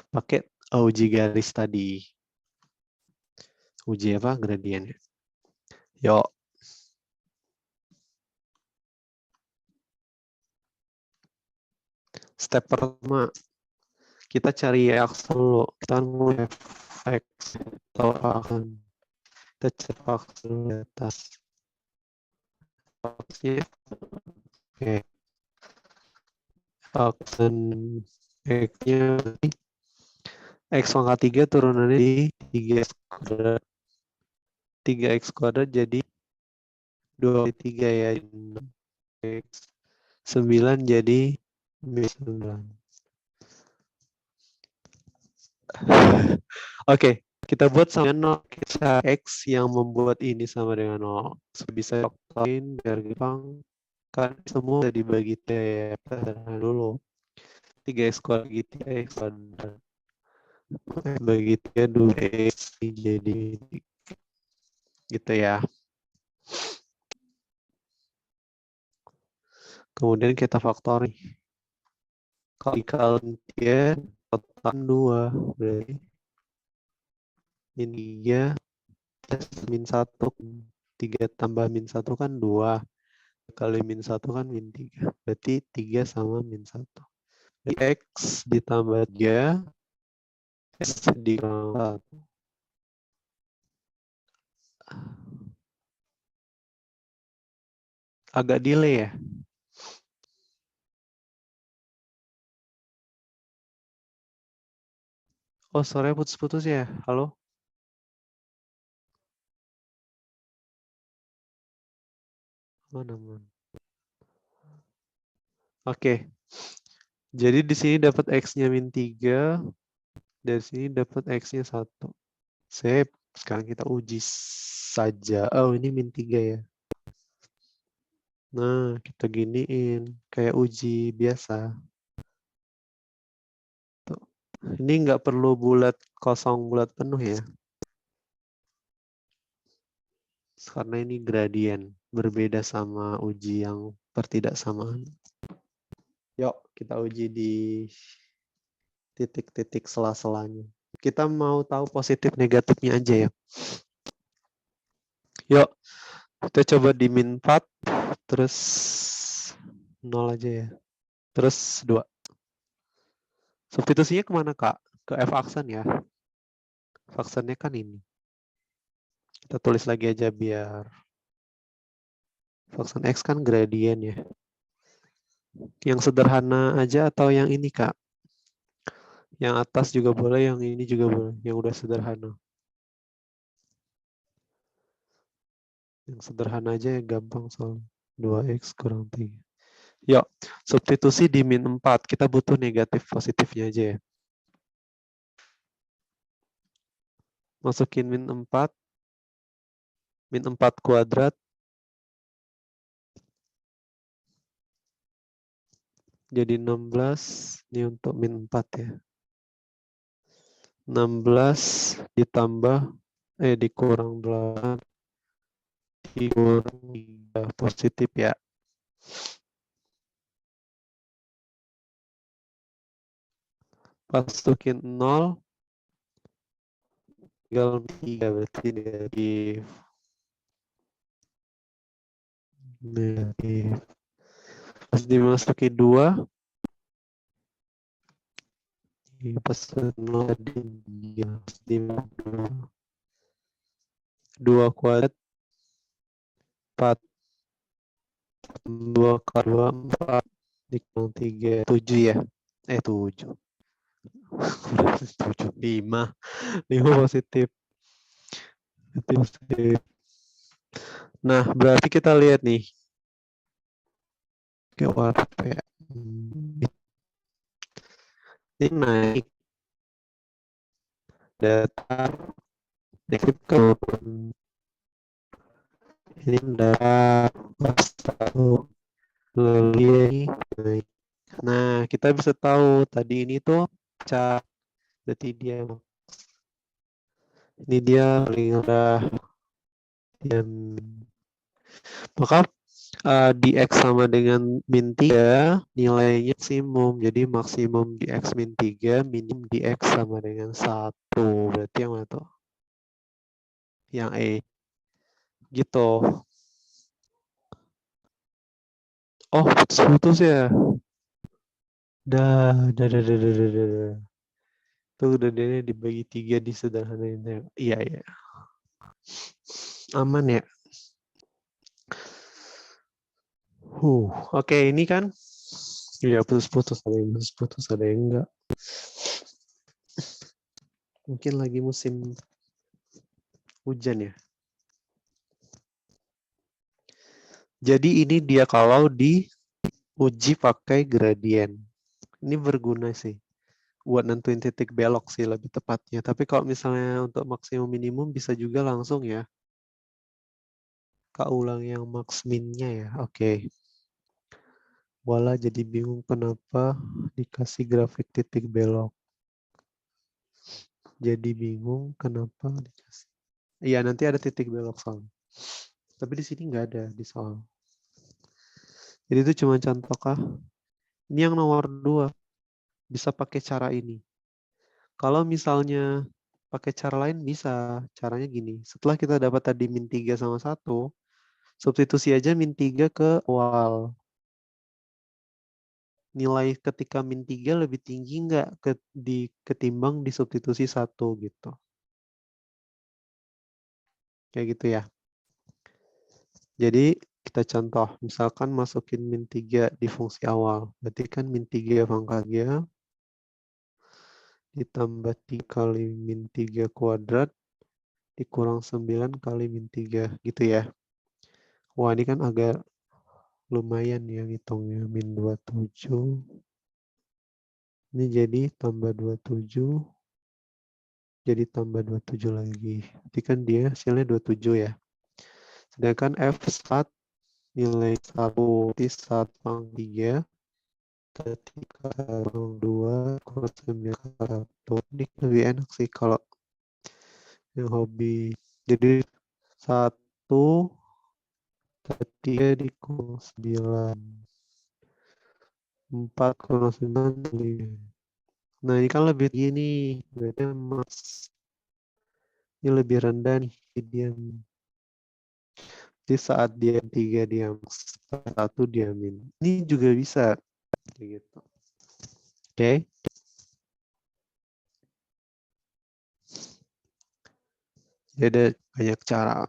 B: Pakai uji garis tadi. Uji apa? Gradien. Yuk. Step pertama. Kita cari X dulu. Kita mau Fx atau akan. Kita cari X dulu di atas. X-nya. Oke. Aksen X-nya. X pangkat 3 turunannya di 3X kuadrat. 3X kuadrat jadi 2 kali 3 ya. X 9 jadi 9. Oke, kita buat sama dengan 0. Kita X yang membuat ini sama dengan 0. Bisa faktorin biar gampang. Kan semua dibagi 3 ya. Kita dulu. 3X kuadrat bagi 3X kuadrat. Bagi 3 2X jadi gitu ya. Kemudian kita faktori. Kalau dikali 3, total 2. Berarti min 3 plus min 1. 3 tambah min 1 kan 2. Kali min 1 kan min 3. Berarti 3 sama min 1. Jadi X ditambah 3. X dikurang 1. Agak delay ya. Oh, suaranya putus-putus ya. Halo? Mana? Oke. Jadi di sini dapat X-nya min 3. Dari sini dapat X-nya 1. Sip. Sekarang kita uji saja. Oh, ini min 3 ya. Nah, kita giniin. Kayak uji biasa. Tuh. Ini nggak perlu bulat kosong, bulat penuh ya. Karena ini gradien. Berbeda sama uji yang pertidaksamaan. Yuk, kita uji di titik-titik sela-selanya. Kita mau tahu positif negatifnya aja ya. Yuk, kita coba di min 4, terus 0 aja ya. Terus 2. Substitusinya kemana, Kak? Ke F aksen ya. F aksennya kan ini. Kita tulis lagi aja biar F aksen X kan gradien ya. Yang sederhana aja atau yang ini, Kak? Yang atas juga boleh, yang ini juga boleh. Yang udah sederhana. Yang sederhana aja ya, gampang soal 2x kurang 3. Yuk, substitusi di min 4. Kita butuh negatif positifnya aja ya. Masukin min 4. Min 4 kuadrat. Jadi 16. Ini untuk min 4 ya. 16 ditambah, dikurang 8. Dikurang 3 positif ya. Masukin 0. Tinggal 3 berarti negatif. Negatif. Pas dimasuki 2. Pas 0 di 2 kuadrat 4. 2 kali 2, 4. Dikurang 3, 7 ya. 7. 7, 5. 5 positif. Positif. Nah, berarti kita lihat nih. Oke, apa ya? Ini naik. Datar. Negatif turun. Ini datar. Satu. Lalu ini naik. Nah, kita bisa tahu tadi ini tuh pecah. Berarti dia ini dia paling rendah. Maka di X sama dengan min 3 nilainya maksimum. Jadi maksimum di X min 3, minim di X sama dengan 1. Berarti yang mana tuh? Yang E. Gitu. Oh, putus-putus ya. Dah. Tuh udah dia dibagi 3 disederhanain. Iya. Aman ya. Oke, ini kan ya putus-putus, ada yang putus-putus, ada yang enggak. Mungkin lagi musim hujan ya. Jadi ini dia kalau diuji pakai gradien. Ini berguna sih. Buat nentuin titik belok sih lebih tepatnya. Tapi kalau misalnya untuk maksimum minimum bisa juga langsung ya. Kak ulang yang max minnya ya. Oke. Wala jadi bingung kenapa dikasih grafik titik belok. Jadi bingung kenapa dikasih. Iya, nanti ada titik belok soal. Tapi di sini nggak ada di soal. Jadi itu cuma contoh kah? Ini yang nomor 2. Bisa pakai cara ini. Kalau misalnya pakai cara lain bisa. Caranya gini. Setelah kita dapat tadi min 3 sama 1, substitusi aja min 3 ke awal. Nilai ketika min 3 lebih tinggi nggak ketimbang di substitusi 1 gitu. Kayak gitu ya. Jadi kita contoh. Misalkan masukin min 3 di fungsi awal. Berarti kan min 3 pangkatnya ditambah 3 kali min 3 kuadrat dikurang 9 kali min 3 gitu ya. Wah, ini kan agak lumayan ya hitungnya. Min 27. Ini jadi tambah 27. Jadi tambah 27 lagi. Berarti kan dia hasilnya 27 ya. Sedangkan F nilai 1 di 1 pangkat 3 ketika 2 kurang 9 kali 1. Ini lebih enak sih kalau yang hobi. Jadi 1 3 dikurang 9. 4 kurang 9 5. Nah, ini kan lebih gini. Berarti mas ini lebih rendah nih. Di saat dia 3 dia max, 1 dia min. Ini juga bisa. Kayak gitu. Oke. Jadi ada banyak cara.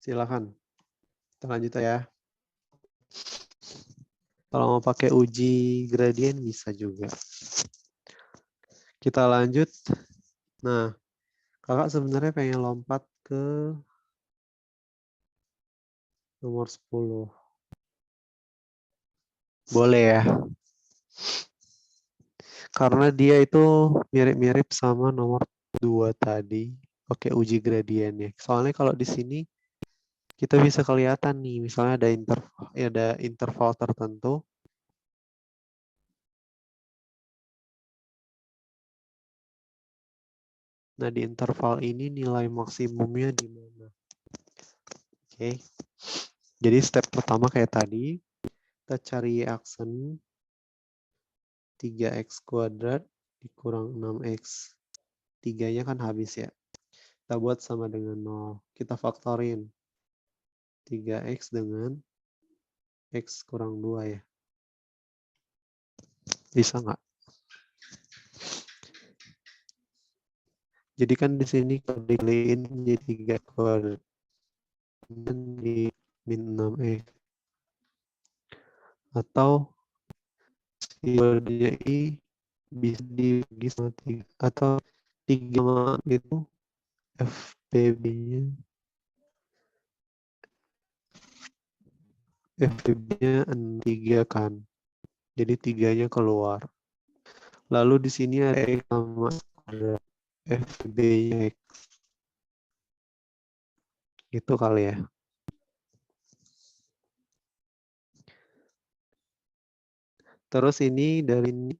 B: Silakan. Kita lanjut ya. Kalau mau pakai uji gradien bisa juga. Kita lanjut. Nah, kakak sebenarnya pengen lompat ke Nomor 10. Boleh ya. Karena dia itu mirip-mirip sama nomor 2 tadi. Oke, uji gradiennya. Soalnya kalau di sini kita bisa kelihatan nih, misalnya ada interval tertentu. Nah, di interval ini nilai maksimumnya di mana? Oke. Jadi step pertama kayak tadi, kita cari aksen 3x kuadrat dikurang 6x. 3-nya kan habis ya. Kita buat sama dengan 0. Kita faktorin. 3x dengan x kurang 2 ya. Bisa nggak? Jadi kan di sini kalau dikaliin jadi 3 kuadrat. Dan di min 6x. Atau si kuadratnya i bisa dibagi sama 3. Atau 3 itu FPB-nya FPB-nya 3 kan. Jadi 3-nya keluar. Lalu di sini ada X sama kuadrat. FPB-nya X. Itu kali ya. Terus ini dari ini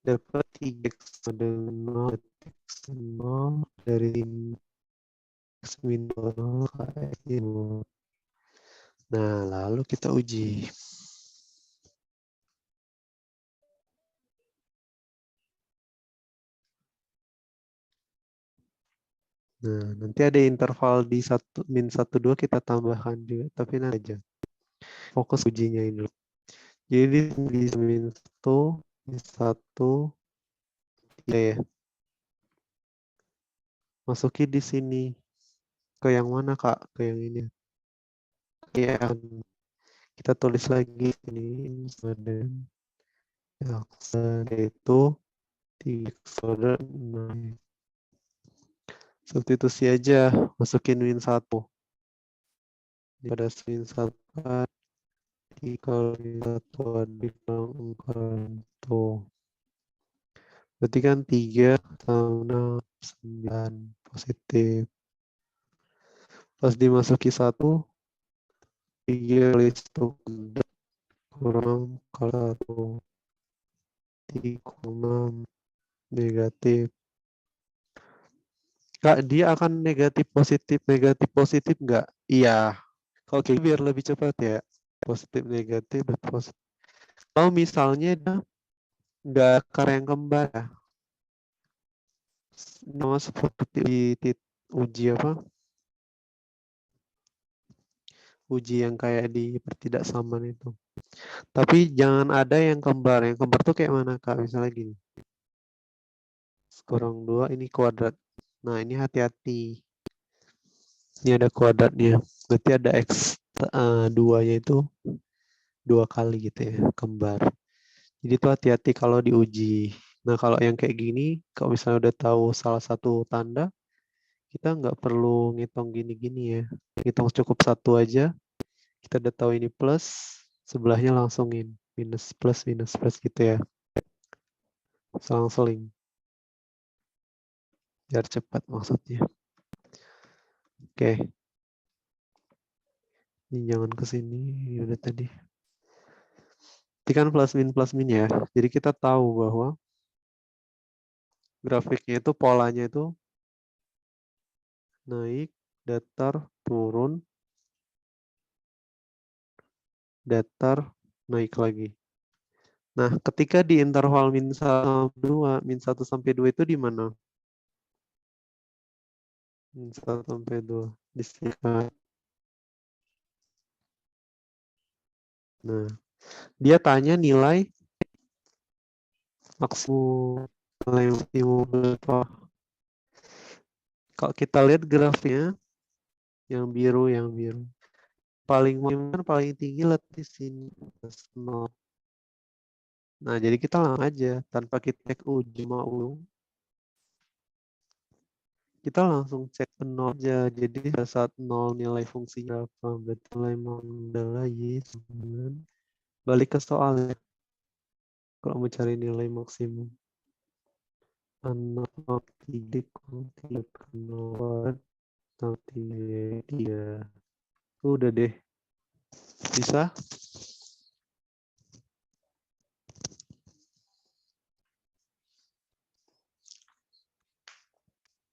B: dapat 3x dengan 0, x 0 dari x min 0 ke x min 0. Nah, lalu kita uji. Nah, nanti ada interval di min 1, 2 kita tambahkan juga. Tapi nanti aja. Fokus ujinya ini. Jadi di min 1, min 1, ya. Masukin di sini. Ke yang mana, Kak? Ke yang ini. Ya, kita tulis lagi ini dan aksen itu 3 kuadrat 6. Substitusi aja, masukin min 1. Pada min 1 dikali 1 dikali 4. Tuh. Berarti kan 3 tambah 9 positif. Pas dimasuki 1, 3 kali 1 kurang kali 1. 3,6 negatif. Kak, dia akan negatif positif nggak? Iya. Kalau kayak biar lebih cepat ya. Positif negatif dan positif. Kalau misalnya dia nggak akar yang kembar ya. Nama seperti di uji apa? Uji yang kayak di pertidaksamaan itu. Tapi jangan ada yang kembar. Yang kembar tuh kayak mana, Kak? Misalnya gini. Kurang 2 ini kuadrat. Nah, ini hati-hati. Ini ada kuadratnya. Berarti ada x 2-nya itu 2 kali gitu ya, kembar. Jadi itu hati-hati kalau diuji. Nah, kalau yang kayak gini, kalau misalnya udah tahu salah satu tanda, kita nggak perlu ngitung gini-gini ya. Ngitung cukup 1 aja. Kita udah tahu ini plus, sebelahnya langsungin. Minus plus gitu ya. Selang-seling. Biar cepat maksudnya. Oke. Ini jangan ke sini, ini udah tadi. Ini kan plus min ya. Jadi kita tahu bahwa grafiknya itu polanya itu naik, datar, turun, datar, naik lagi. Nah, ketika di interval min 1 sampai 2 itu di mana? Min 1 sampai 2. Di sini. Nah, dia tanya nilai maksimum berapa? Kalau kita lihat grafnya, yang biru. Paling tinggi lihat di sini. Nah, jadi kita langsung aja tanpa kita uji mau. Kita langsung cek ke nol aja. Jadi pada saat nol nilai fungsinya berapa? Berarti nilai nol adalah Y 9. Balik ke soal ya. Kalau mau cari nilai maksimum. 6,3 kurang 3 ke 0 atau 3. Udah deh. Bisa?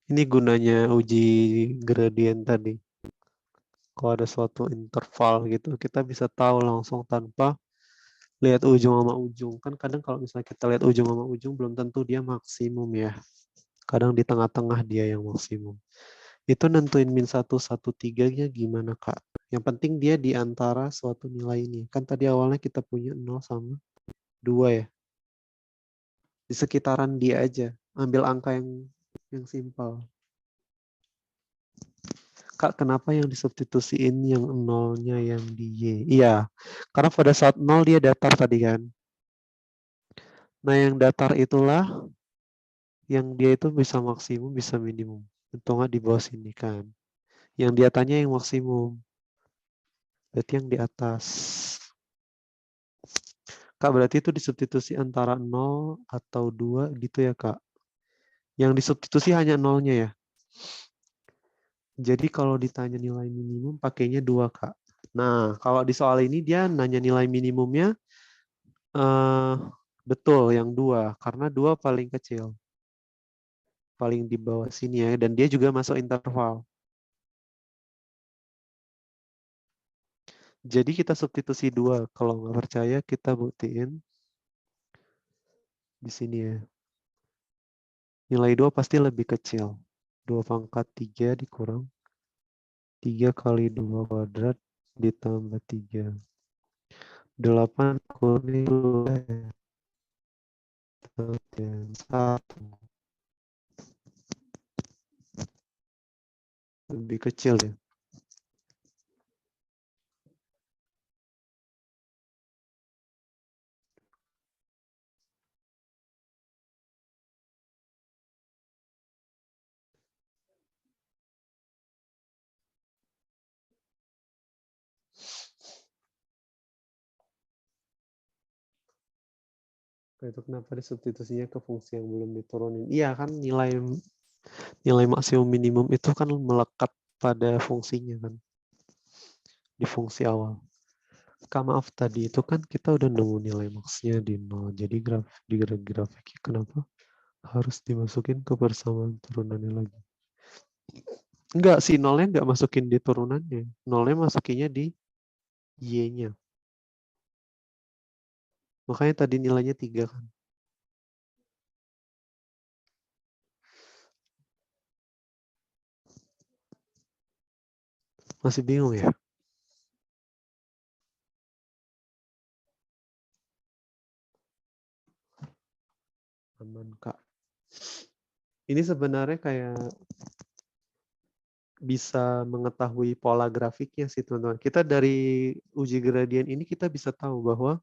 B: Ini gunanya uji gradien tadi. Kalau ada suatu interval gitu, kita bisa tahu langsung tanpa lihat ujung sama ujung. Kan kadang kalau misalnya kita lihat ujung sama ujung, belum tentu dia maksimum ya. Kadang di tengah-tengah dia yang maksimum. Itu nentuin min 1, 1, 3-nya gimana, Kak? Yang penting dia di antara suatu nilai ini. Kan tadi awalnya kita punya 0 sama 2 ya. Di sekitaran dia aja. Ambil angka yang simpel. Kak, kenapa yang disubstitusiin yang nolnya yang di Y? Iya, karena pada saat 0 dia datar tadi kan. Nah, yang datar itulah yang dia itu bisa maksimum, bisa minimum. Untungnya di bawah sini kan. Yang dia tanya yang maksimum. Berarti yang di atas. Kak, berarti itu disubstitusi antara 0 atau 2 gitu ya, Kak? Yang disubstitusi hanya nolnya ya? Jadi kalau ditanya nilai minimum pakainya 2, Kak. Nah, kalau di soal ini dia nanya nilai minimumnya betul yang 2, karena 2 paling kecil. Paling di bawah sini ya, dan dia juga masuk interval. Jadi kita substitusi 2. Kalau nggak percaya kita buktiin di sini ya. Nilai 2 pasti lebih kecil. 2 pangkat 3 dikurang 3 kali 2 kuadrat ditambah 3. 8 kurang 1. Lebih kecil ya. Itu kenapa disubstitusinya ke fungsi yang belum diturunin. Iya kan nilai maksimum minimum itu kan melekat pada fungsinya kan. Di fungsi awal. Kak, maaf tadi itu kan kita udah nemu nilai maksnya di 0. Jadi di grafiknya kenapa harus dimasukin ke persamaan turunannya lagi? Enggak, si nolnya enggak masukin di turunannya. Nolnya masukinnya di Y-nya. Makanya tadi nilainya 3 kan. Masih bingung ya? Aman, Kak. Ini sebenarnya kayak bisa mengetahui pola grafiknya sih, teman-teman. Kita dari uji gradien ini kita bisa tahu bahwa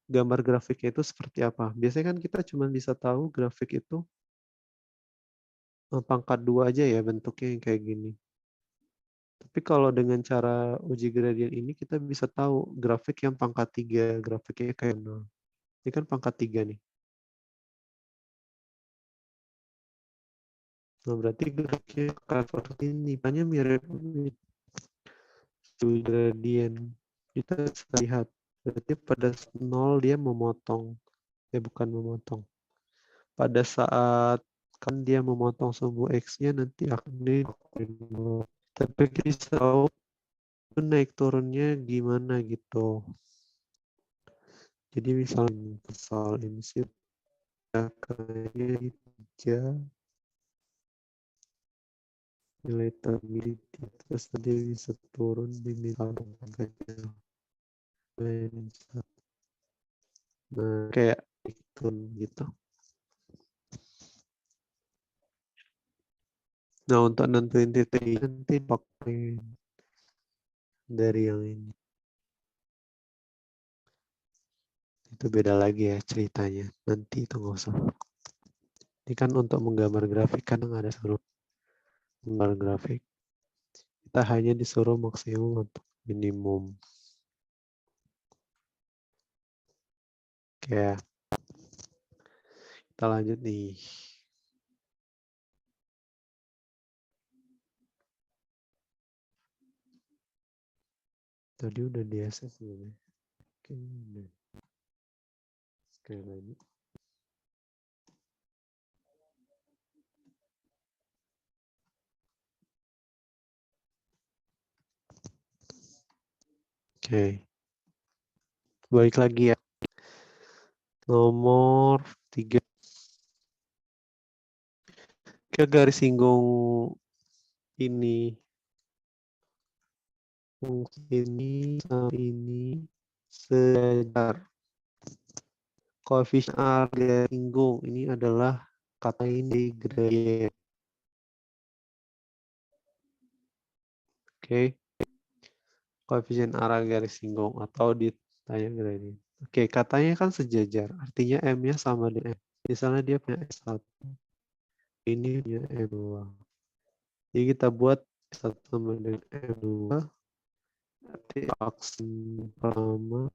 B: gambar grafiknya itu seperti apa. Biasanya kan kita cuma bisa tahu grafik itu pangkat 2 aja ya bentuknya yang kayak gini. Tapi kalau dengan cara uji gradien ini kita bisa tahu grafik yang pangkat 3, grafiknya kayak 0. Ini kan pangkat 3 nih. Nah, berarti grafiknya akan seperti ini. Hanya mirip uji gradien. Kita bisa lihat. Berarti pada 0 dia memotong. Bukan memotong. Pada saat kan dia memotong sumbu X-nya nanti akan di. Tapi kita tahu naik turunnya gimana gitu. Jadi misalnya soal ini sih kayaknya 3 nilai stability terus tadi bisa turun di misalnya nah kayak itu gitu. Nah untuk nentuin titik nanti pakai dari yang ini. Itu beda lagi ya ceritanya. Nanti itu nggak usah. Ini kan untuk menggambar grafik kan ada seru. menggambar grafik. Kita hanya disuruh maksimum atau minimum. Oke, kita lanjut nih. Tadi udah di SS belum ya? Oke, udah. Sekali lagi. Oke. Balik lagi ya. Nomor 3. Kita garis singgung ini. Fungsi ini sama ini sejajar. Koefisien A garis singgung ini adalah kata ini gradien. Oke. Koefisien arah garis singgung atau ditanya gradien. Oke, katanya kan sejajar, artinya M-nya sama dengan M. Misalnya dia punya S1, ini punya M2. Jadi kita buat S1 sama dengan M2, arti aksen pertama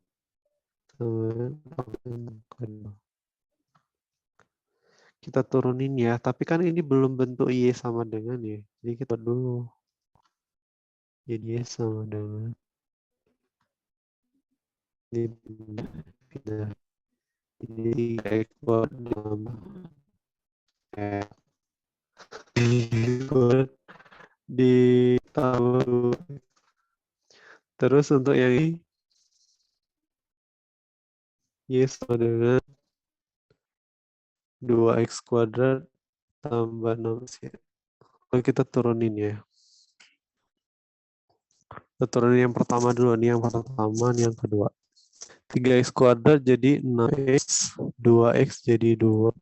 B: sama dengan aksen kedua. Kita turunin ya, tapi kan ini belum bentuk Y sama dengan ya. Jadi kita dulu. Jadi Y sama dengan ini pindah. Ini X buat ditambah ditambah. Terus untuk yang ini Y sama dengan 2X kuadrat tambah 6. Lalu kita turunin ya. Kita turunin yang pertama dulu. Ini yang pertama, ini yang kedua. 3X kuadrat jadi 6X. 2X jadi 2.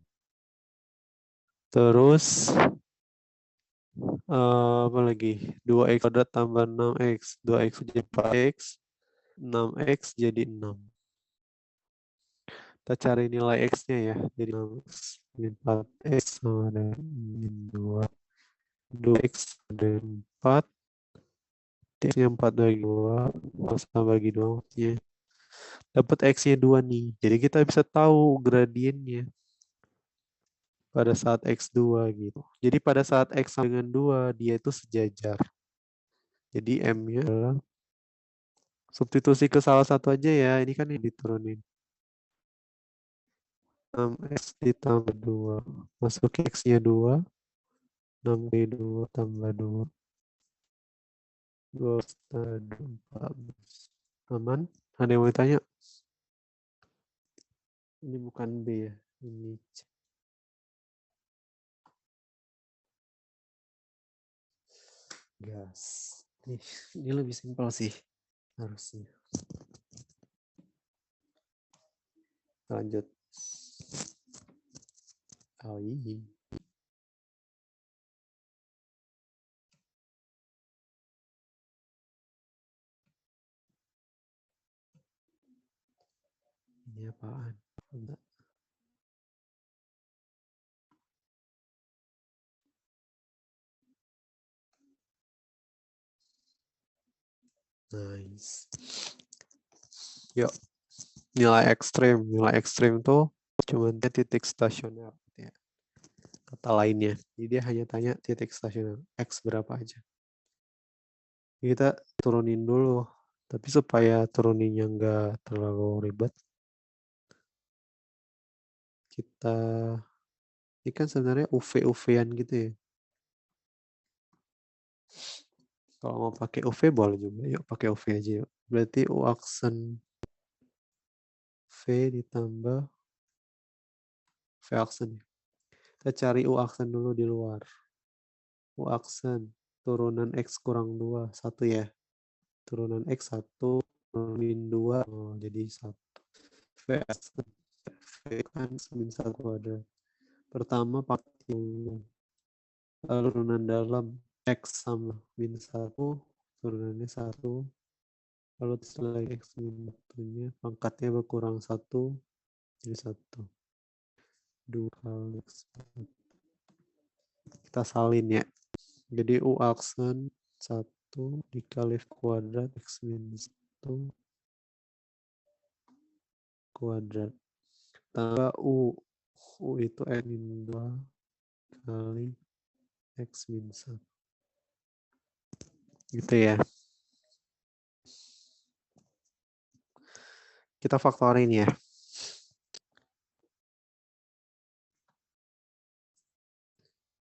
B: Terus apa lagi? 2X kuadrat tambah 6X. 2X jadi 4X. 6X jadi 6. Kita cari nilai X-nya ya. Jadi 6X. 4X sama dengan 2. 2X dengan 4. X-nya 4 bagi 2. Sama bagi 2 maksudnya. Dapat X-nya 2 nih. Jadi kita bisa tahu gradiennya pada saat X2 gitu. Jadi pada saat X sama dengan 2, dia itu sejajar. Jadi M-nya adalah substitusi ke salah satu aja ya. Ini kan yang diturunin. 6X ditambah 2. Masuk X-nya 2. 6 kali 2 tambah 2. 2 tambah 14. Aman? Ada yang mau ditanya? Ini bukan B ya. Ini C. Gas. Ini lebih simpel sih. Harusnya. Lanjut. Oh iya. Ini apaan? Enggak. Nice. Yuk. Nilai ekstrim. Nilai ekstrim tuh cuma titik stasioner. Ya. Kata lainnya. Jadi dia hanya tanya titik stasioner. X berapa aja. Kita turunin dulu. Tapi supaya turuninnya nggak terlalu ribet. Kita ini kan sebenarnya UV-UV-an gitu ya. Kalau mau pakai UV boleh juga. Yuk pakai UV aja yuk. Berarti U aksen V ditambah V aksen. Kita cari U aksen dulu di luar. U aksen. Turunan X kurang 2. 1 ya. Turunan X 1. Turunin 2. Oh, jadi 1. V aksen. V kan min 1 ada. Pertama pakai lalu turunan dalam X sama min 1. Turunannya 1. Lalu setelah X min 1-nya pangkatnya berkurang 1. Jadi 1. 2 kali X. Kita salin ya. Jadi U aksen 1 dikali kuadrat X minus 1 kuadrat. Tambah U. U itu X min 2 kali X min 1. Gitu ya. Kita faktorin ya.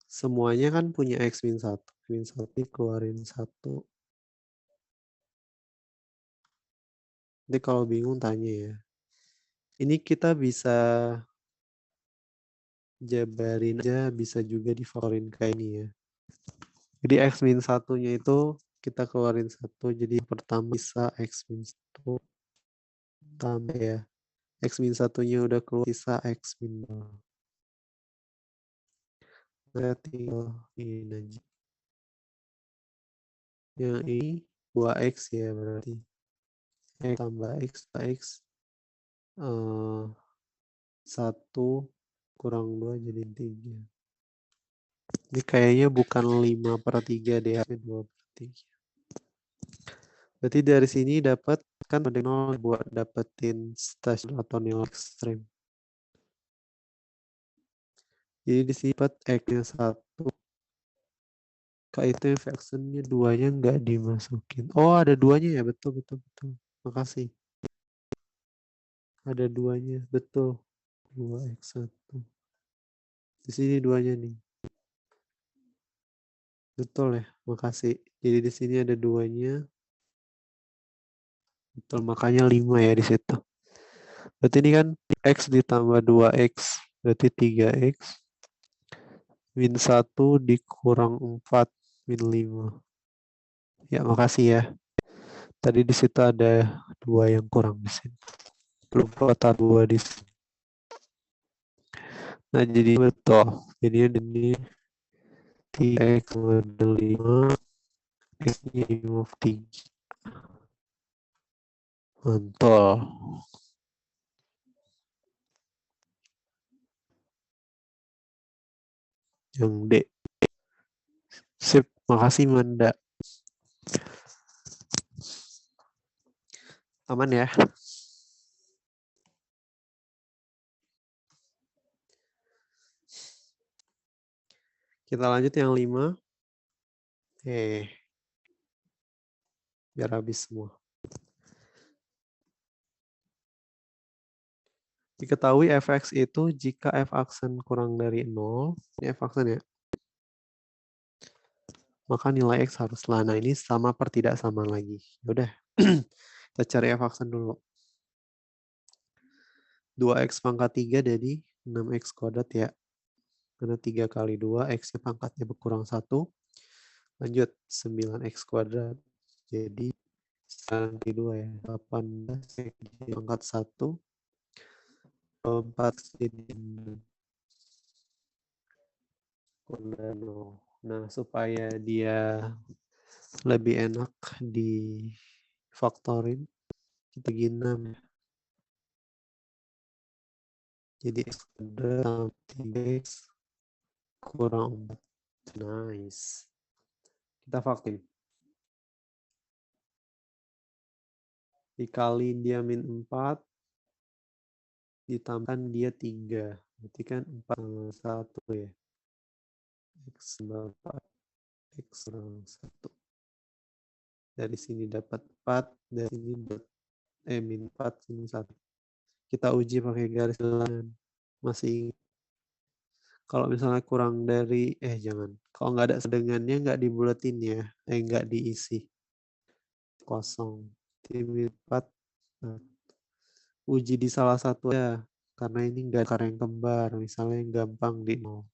B: Semuanya kan punya X min 1. X min 1 dikeluarin 1. Nanti kalau bingung tanya ya. Ini kita bisa jabarin aja, bisa juga difaktorin kayak ini ya. Jadi X min 1-nya itu kita keluarin 1. Jadi pertama bisa X min 1 tambah ya. X min 1-nya udah keluar, sisa X min 2. Saya tinggal ini aja. Yang ini 2X ya berarti. X tambah X, X 1 kurang 2 jadi 3. Ini kayaknya bukan 5/3 deh, 2/3. Berarti dari sini dapat kan ada 0 buat dapetin stasiun atau nilai ekstrim. Jadi di sini dapat X-nya 1. Kak itu infectionnya 2-nya nggak dimasukin. Oh ada 2-nya ya, betul. Makasih. Ada 2-nya, betul. 2X1. Di sini 2-nya nih. Betul ya, makasih. Jadi di sini ada 2-nya. Betul, makanya 5 ya di situ. Berarti ini kan X ditambah 2X. Berarti 3X. Min 1 dikurang 4. Min 5. Ya, makasih ya. Tadi di situ ada 2 yang kurang di sini. Lupa taruh 2 di sini. Nah, jadi betul. Jadi ini 3X ada 5. X-nya 53. Mantul. Yang D. Sip, makasih Manda. Aman ya? Kita lanjut yang 5. Biar habis semua. Diketahui fx itu jika f aksen kurang dari 0, ini f aksen ya, maka nilai x haruslah. Nah ini sama per tidak sama lagi. Yaudah, kita cari f aksen dulu. 2x pangkat 3 jadi 6x kuadrat ya. Karena 3 kali 2, x-nya pangkatnya berkurang 1. Lanjut, 9x kuadrat. Jadi 9 kali 2 ya, 18 pangkat 1. 4 jadi 0. Nah, supaya dia lebih enak di faktorin, kita gini 6. Jadi x kuadrat tambah 3x kurang 4. Nice. Kita faktorin. Dikali dia min 4, ditambahkan dia 3. Berarti kan 4 sama 1 ya. X tambah 4. X kurang 1. Dari sini dapat 4. Dari sini dapat min 4, sini 1. Kita uji pakai garis bilangan. Masih kalau misalnya kurang dari, jangan. Kalau nggak ada sedengannya nggak dibulatin ya. Nggak diisi. Kosong. Min 4. Nah, uji di salah satu ya. Karena ini nggak akar yang kembar. Misalnya yang gampang di 0.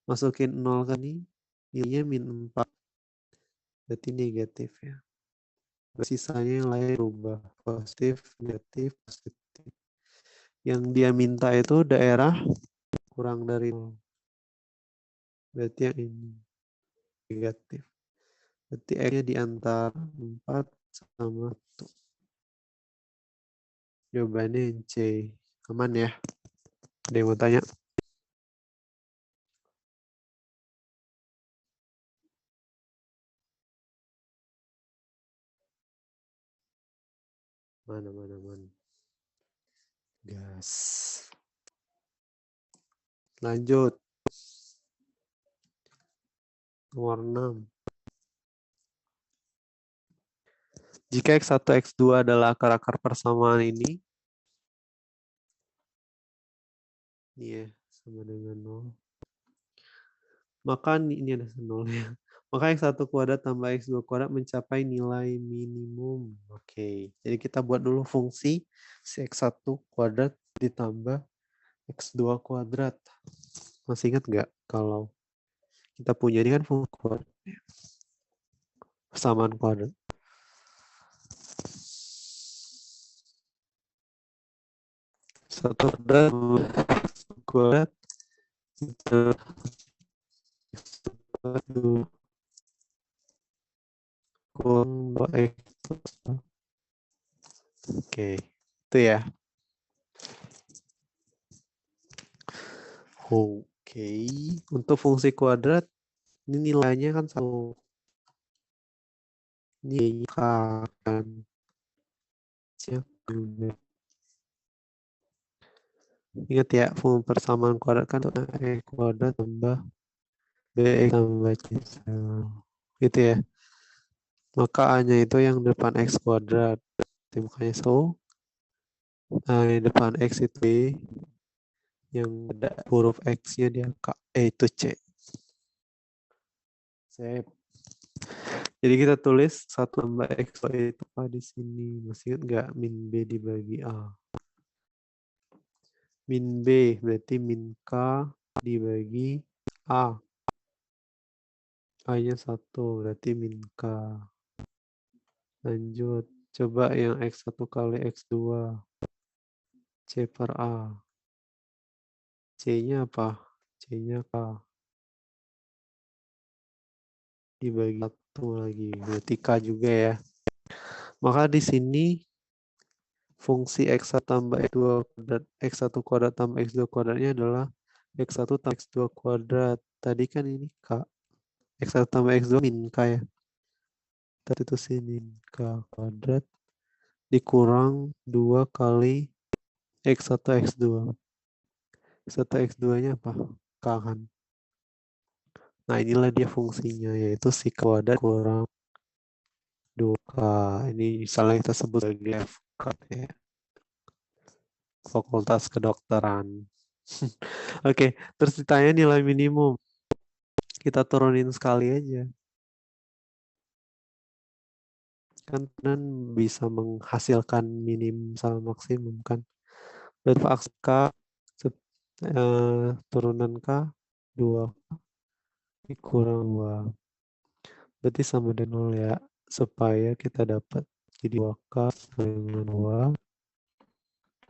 B: Masukin 0 kan ini. Nilainya min 4. Berarti negatif ya. Sisanya yang lain berubah. Positif, negatif, positif. Yang dia minta itu daerah kurang dari 0. Berarti yang ini negatif. Berarti X-nya di antara 4 sama 1. Jawabannya yang C. Aman ya? Ada yang mau tanya? Mana. Gas. Lanjut. Nomor 6. Jika X1, X2 adalah akar-akar persamaan ini, ya, sama dengan 0. Maka ini ada 0 ya. Maka X1 kuadrat tambah X2 kuadrat mencapai nilai minimum. Oke, jadi kita buat dulu fungsi si X1 kuadrat ditambah X2 kuadrat. Masih ingat nggak kalau kita punya ini kan fungsi kuadrat, persamaan kuadrat. Satu kuadrat itu kurang 2x. Oke, itu ya. Oke, untuk fungsi kuadrat ini nilainya kan satu. Ini kan ingat ya, fungsi persamaan kuadrat kan x kuadrat tambah bx tambah c. Gitu ya. Maka A-nya itu yang depan x kuadrat. Makanya so, yang depan x itu B, yang ada huruf X-nya dia itu C. Sip. Jadi kita tulis 1 tambah X itu apa di sini? Masih ingat nggak? Min B dibagi A. Min B berarti min K dibagi A. A-nya 1 berarti min K. Lanjut. Coba yang X1 kali X2. C per A. C-nya apa? C-nya K. Dibagi 1 lagi. Berarti K juga ya. Maka di sini fungsi X1 tambah X2 kuadrat, X1 kuadrat tambah X2 kuadratnya adalah X1 tambah X2 kuadrat. Tadi kan ini K. X1 tambah X2 min K ya. Tadi itu sini K kuadrat dikurang 2 kali X1 X2. X1 X2-nya apa? K kan. Nah inilah dia fungsinya, yaitu si kuadrat kurang 2K. Ini misalnya kita sebut sebagai FK ya. Fakultas Kedokteran. Oke, terus ditanya nilai minimum. Kita turunin sekali aja. Kan bisa menghasilkan minim sama maksimum kan. Berarti faks K turunan K 2 dikurang 2. Berarti sama dengan 0 ya. Supaya kita dapat jadi 2K dengan 2.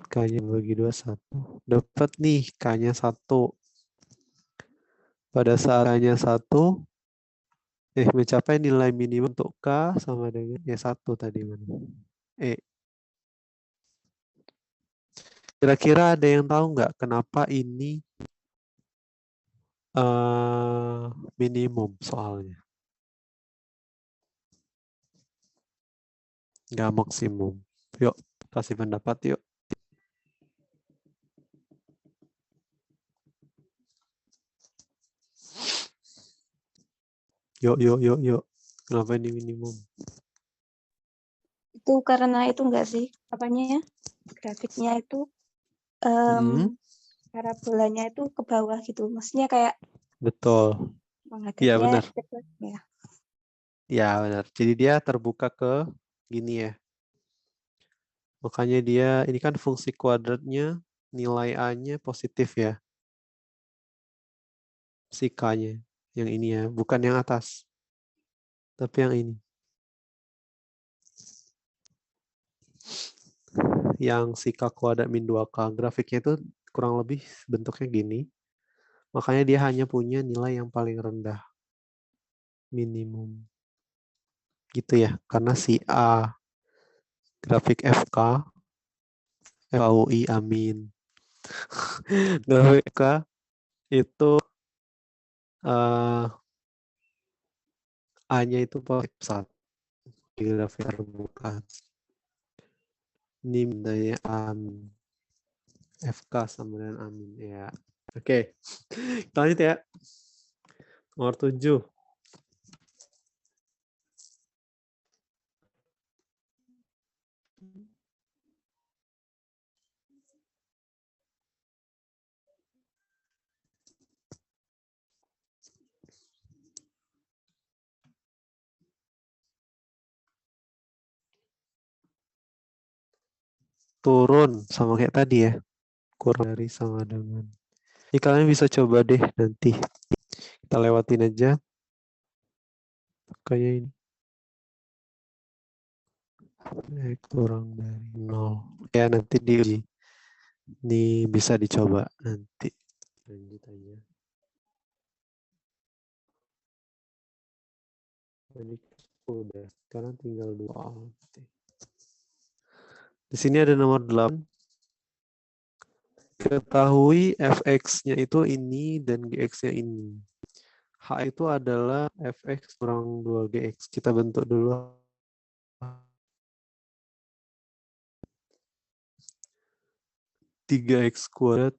B: K-nya bagi 2, 1. Dapat nih K-nya 1. Pada saat K-nya 1, mencapai nilai minimum untuk K sama dengan 1 tadi mana? Kira-kira ada yang tahu nggak kenapa ini minimum soalnya? Nggak maksimum. Yuk, kasih pendapat yuk. Yuk. Kenapa ini minimum?
D: Itu karena itu enggak sih, apanya, grafiknya itu parabolanya itu ke bawah gitu. Maksudnya kayak
B: Betul. Iya
D: menghadapnya
B: benar.
D: ya.
B: Ya benar. Jadi dia terbuka ke gini ya. Makanya dia ini kan fungsi kuadratnya nilai A-nya positif ya. Si K-nya. Yang ini ya, bukan yang atas. Tapi yang ini. Yang si K kuadrat min 2K. Grafiknya itu kurang lebih bentuknya gini. Makanya dia hanya punya nilai yang paling rendah. Minimum. Gitu ya. Karena si A grafik FK FAUI amin. Grafik FK itu A-nya itu positif 1 di grafik terbuka. Ini bendanya amin. FK sama dengan amin. Ya. Oke. Kita lanjut ya. Nomor 7. Turun sama kayak tadi ya. Kurang dari sama dengan. Ini kalian bisa coba deh nanti. Kita lewatin aja. Kayak ini. Kurang dari 0. Ya nanti diuji. Ini bisa dicoba nanti. Lanjut aja. Tadi udah. Sekarang tinggal 2. Di sini ada nomor 8. Ketahui fx-nya itu ini dan gx-nya ini. H itu adalah fx kurang 2gx. Kita bentuk dulu. 3x kuadrat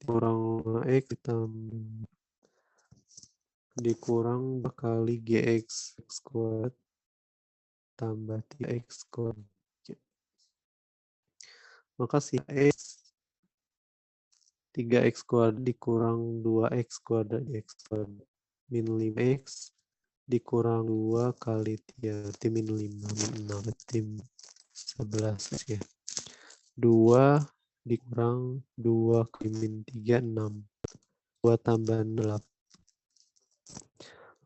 B: kurang x ditambah dikurang kali gx x kuadrat tambah 3x kuadrat. Maka si x 3x kuadrat dikurang 2x kuadrat x kuadrat min 5x dikurang 2 kali 3 berarti min 5 min 6 berarti 11 ya. 2 dikurang 2 kali min 3 6. 2 tambah 8.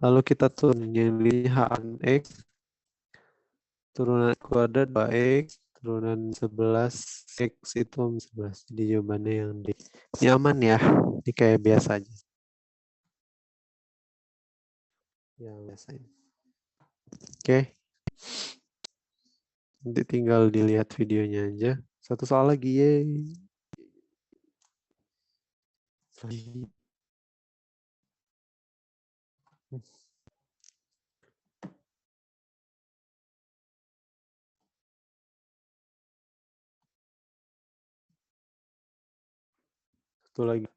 B: Lalu kita turun jadi h x turunan kuadrat 2x turunan 11 x itu 11. Jadi jawabannya yang D. Ini aman ya. Ini kayak biasa aja. Yang biasa ini. Oke. Nanti tinggal dilihat videonya aja. Satu soal lagi, yeay. Satu lagi.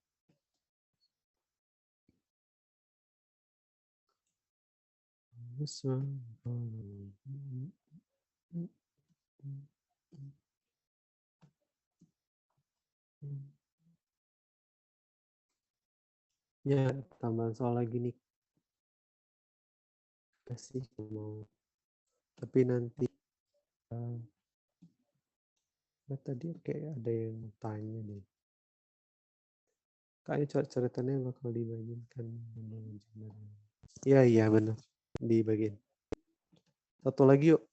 B: Ya, tambahan soal lagi nih. Kasih mau. Tapi nanti tadi kayak ada yang tanya deh. Kayaknya ceritanya bakal dibagikan. Iya benar. Dibagiin. Satu lagi yuk.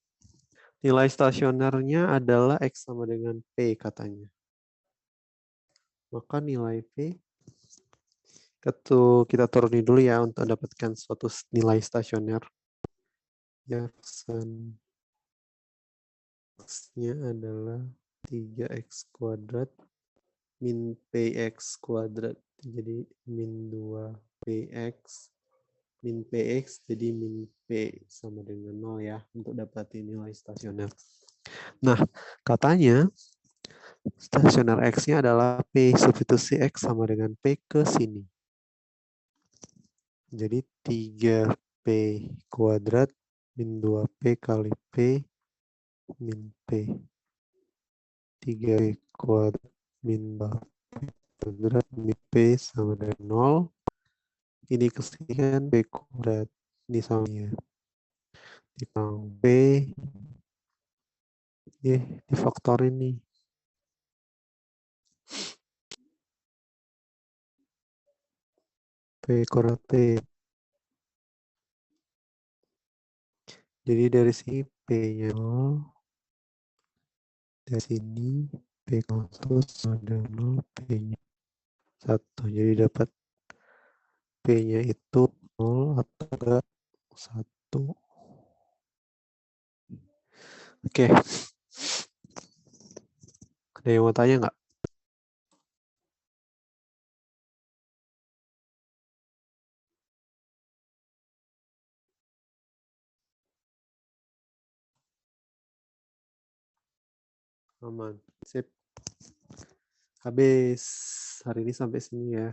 B: Nilai stasionernya adalah X sama dengan P katanya. Maka nilai P kita turunin dulu ya untuk dapatkan suatu nilai stasioner. Ya, X-nya adalah 3x kuadrat min px kuadrat. Jadi min 2px min px jadi min p sama dengan 0 ya untuk dapatin nilai stasioner. Nah, katanya stasioner x-nya adalah p substitusi x sama dengan p ke sini. Jadi 3p kuadrat min 2p kali p min p. 3p kuadrat min 2p kuadrat min p sama dengan 0. Ini kesini kan p kuadrat. Ini sama ya. Dikang p. Di faktor ini. P kuadrat p. Jadi dari sini P-nya 0. Dari sini P konsus sama dengan 0, P-nya 1. Jadi dapat P-nya itu 0 atau enggak 1. Oke. Ada yang mau tanya nggak? Aman. Sip. Habis. Hari ini sampai sini ya.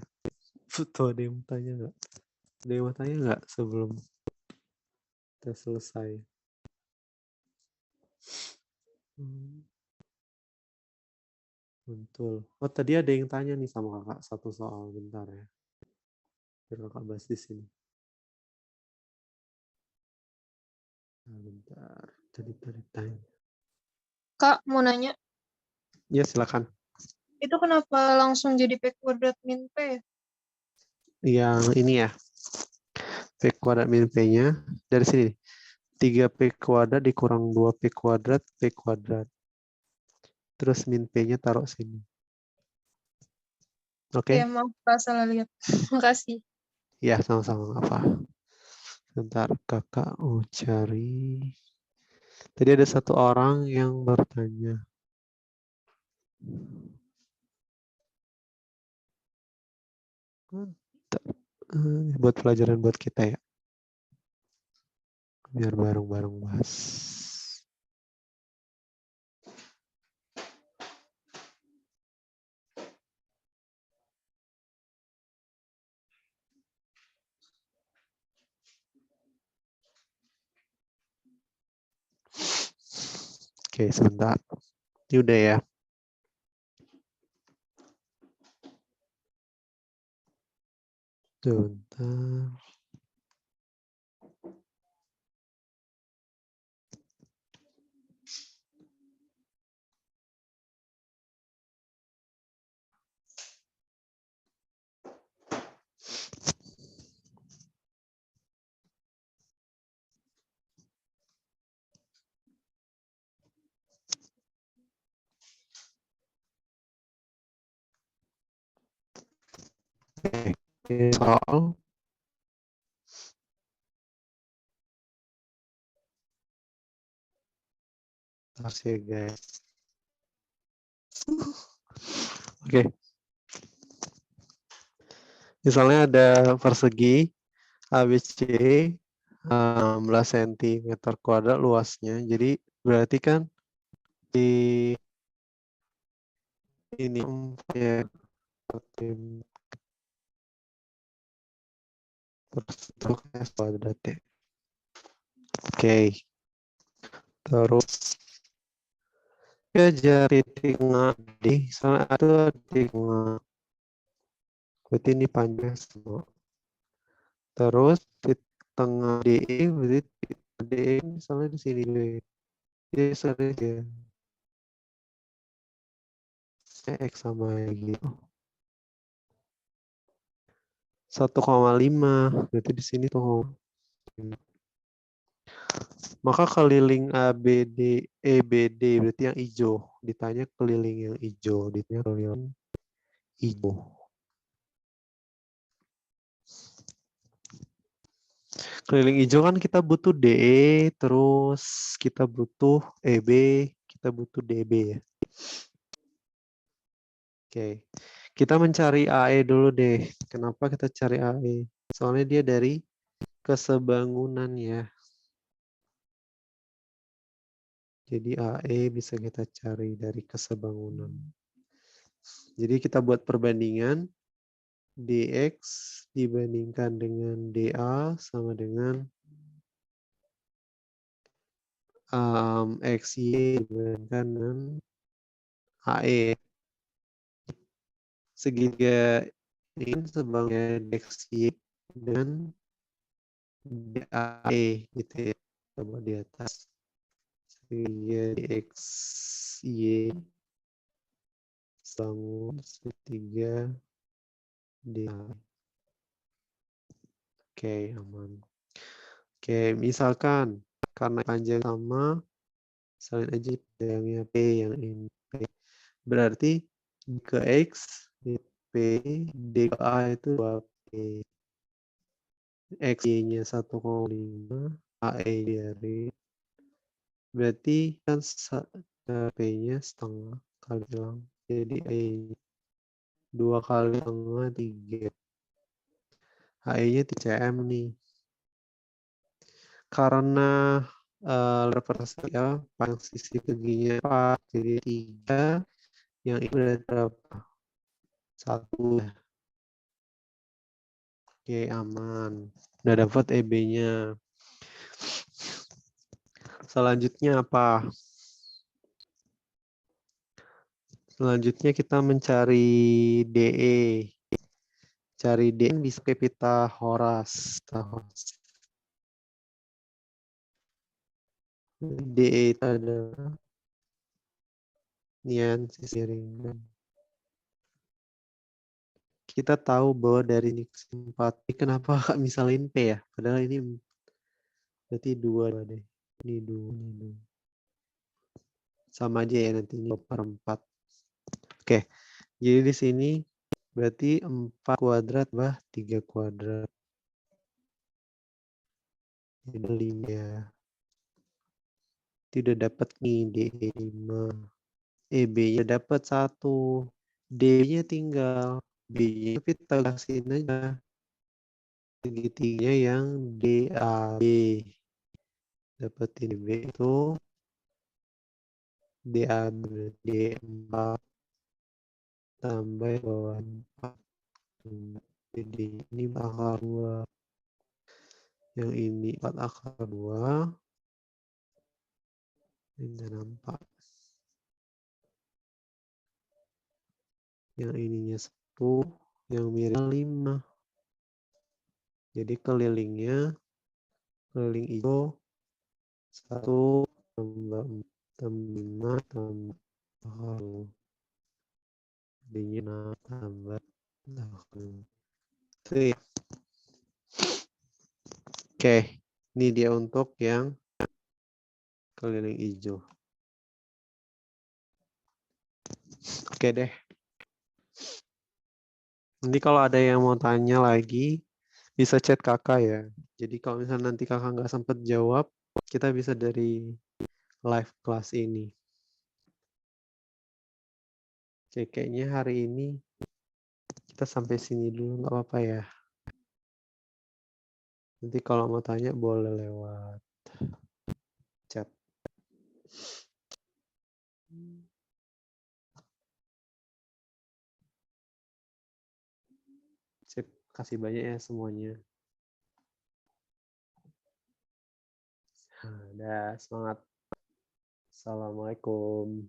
B: Tuh ada yang tanya nggak? Ada yang mau tanya nggak sebelum kita selesai? Betul. Oh tadi ada yang tanya nih sama kakak satu soal. Bentar ya. Biar kakak bahas di sini. Nah, bentar. Tadi tanya.
E: Kak, mau nanya,
B: Ya silakan.
E: itu kenapa langsung jadi P kuadrat min P?
B: Yang ini ya. P kuadrat min P-nya dari sini. 3P kuadrat dikurang 2P kuadrat P kuadrat. Terus min P-nya taruh sini. Oke?
E: Ya, maaf, Kak, salah lihat. Makasih.
B: Ya, sama-sama. Apa? Bentar, kakak mau cari. Tadi ada satu orang yang bertanya. Buat pelajaran buat kita ya. Biar bareng-bareng bahas. Oke, sebentar. Ini udah ya. Sebentar. Oke, soal. Terus ya guys. Oke. Misalnya ada persegi ABC 16 cm kuadrat luasnya. Jadi berarti kan di ini ya terstrukturnya kuadrat ya. Oke. Terus jari tengah D, misalnya ada di tengah. Berarti ini panjang semua. Terus di tengah DE, berarti DE misalnya di sini dulu. Jadi saja. X sama gitu. 1,5 berarti di sini tuh. Maka keliling ABD EBD berarti yang hijau. Ditanya keliling yang hijau, ditanya keliling hijau. Keliling hijau kan kita butuh DE, terus kita butuh EB, kita butuh DB ya. Oke. Kita mencari AE dulu deh. Kenapa kita cari AE? Soalnya dia dari kesebangunan ya. Jadi AE bisa kita cari dari kesebangunan. Jadi kita buat perbandingan DX dibandingkan dengan DA sama dengan XY dibandingkan dengan AE. Segitiga ini sebangnya DXY dan DAE gitu ya. Coba di atas. Segitiga DXY bangun segitiga DAE. Oke, aman. Oke, misalkan karena panjang sama, salin aja panjangnya P yang ini. Berarti ke X, P, D ke A itu 2P. X-nya 1,5, AE dari. Berarti kan P-nya setengah kali hilang. Jadi E 2 kali setengah 3. HE-nya 3 cm nih. Karena representasi ya, panjang sisi seginya 4, jadi 3, yang ini berarti berapa? 1 ya. Oke, aman. Udah dapat EB-nya. Selanjutnya apa? Selanjutnya kita mencari DE. Cari DE bisa ke Pythagoras. DE itu adalah nian sisi ringan. Kita tahu bahwa dari ini 4, kenapa misalin P ya? Padahal ini berarti 2 deh. Ini 2, ini 2. Sama aja ya nanti ini 2/4. Oke, jadi di sini berarti 4 kuadrat bah 3 kuadrat. Jadi 5 ya. Itu udah dapat nih D5. B-nya dapat 1. D-nya tinggal. B-nya kita kasihin aja. Segitiganya yang DAB. Dapetin B itu DAB D4 tambah bawah 4. Jadi ini akar 2. Yang ini 4 akar 2. Ini nggak nampak. Yang ininya 1. Yang mirip 5. Jadi keliling hijau 1 tambah 5 tambah 1. Jadinya tambah 8. Itu ya. Oke, ini dia untuk yang keliling hijau. Oke deh. Nanti kalau ada yang mau tanya lagi, bisa chat kakak ya. Jadi kalau misalnya nanti kakak nggak sempat jawab, kita bisa dari live kelas ini. Oke, kayaknya hari ini kita sampai sini dulu, nggak apa-apa ya. Nanti kalau mau tanya boleh lewat chat. Sip, kasih banyak ya semuanya. Udah, semangat. Assalamualaikum.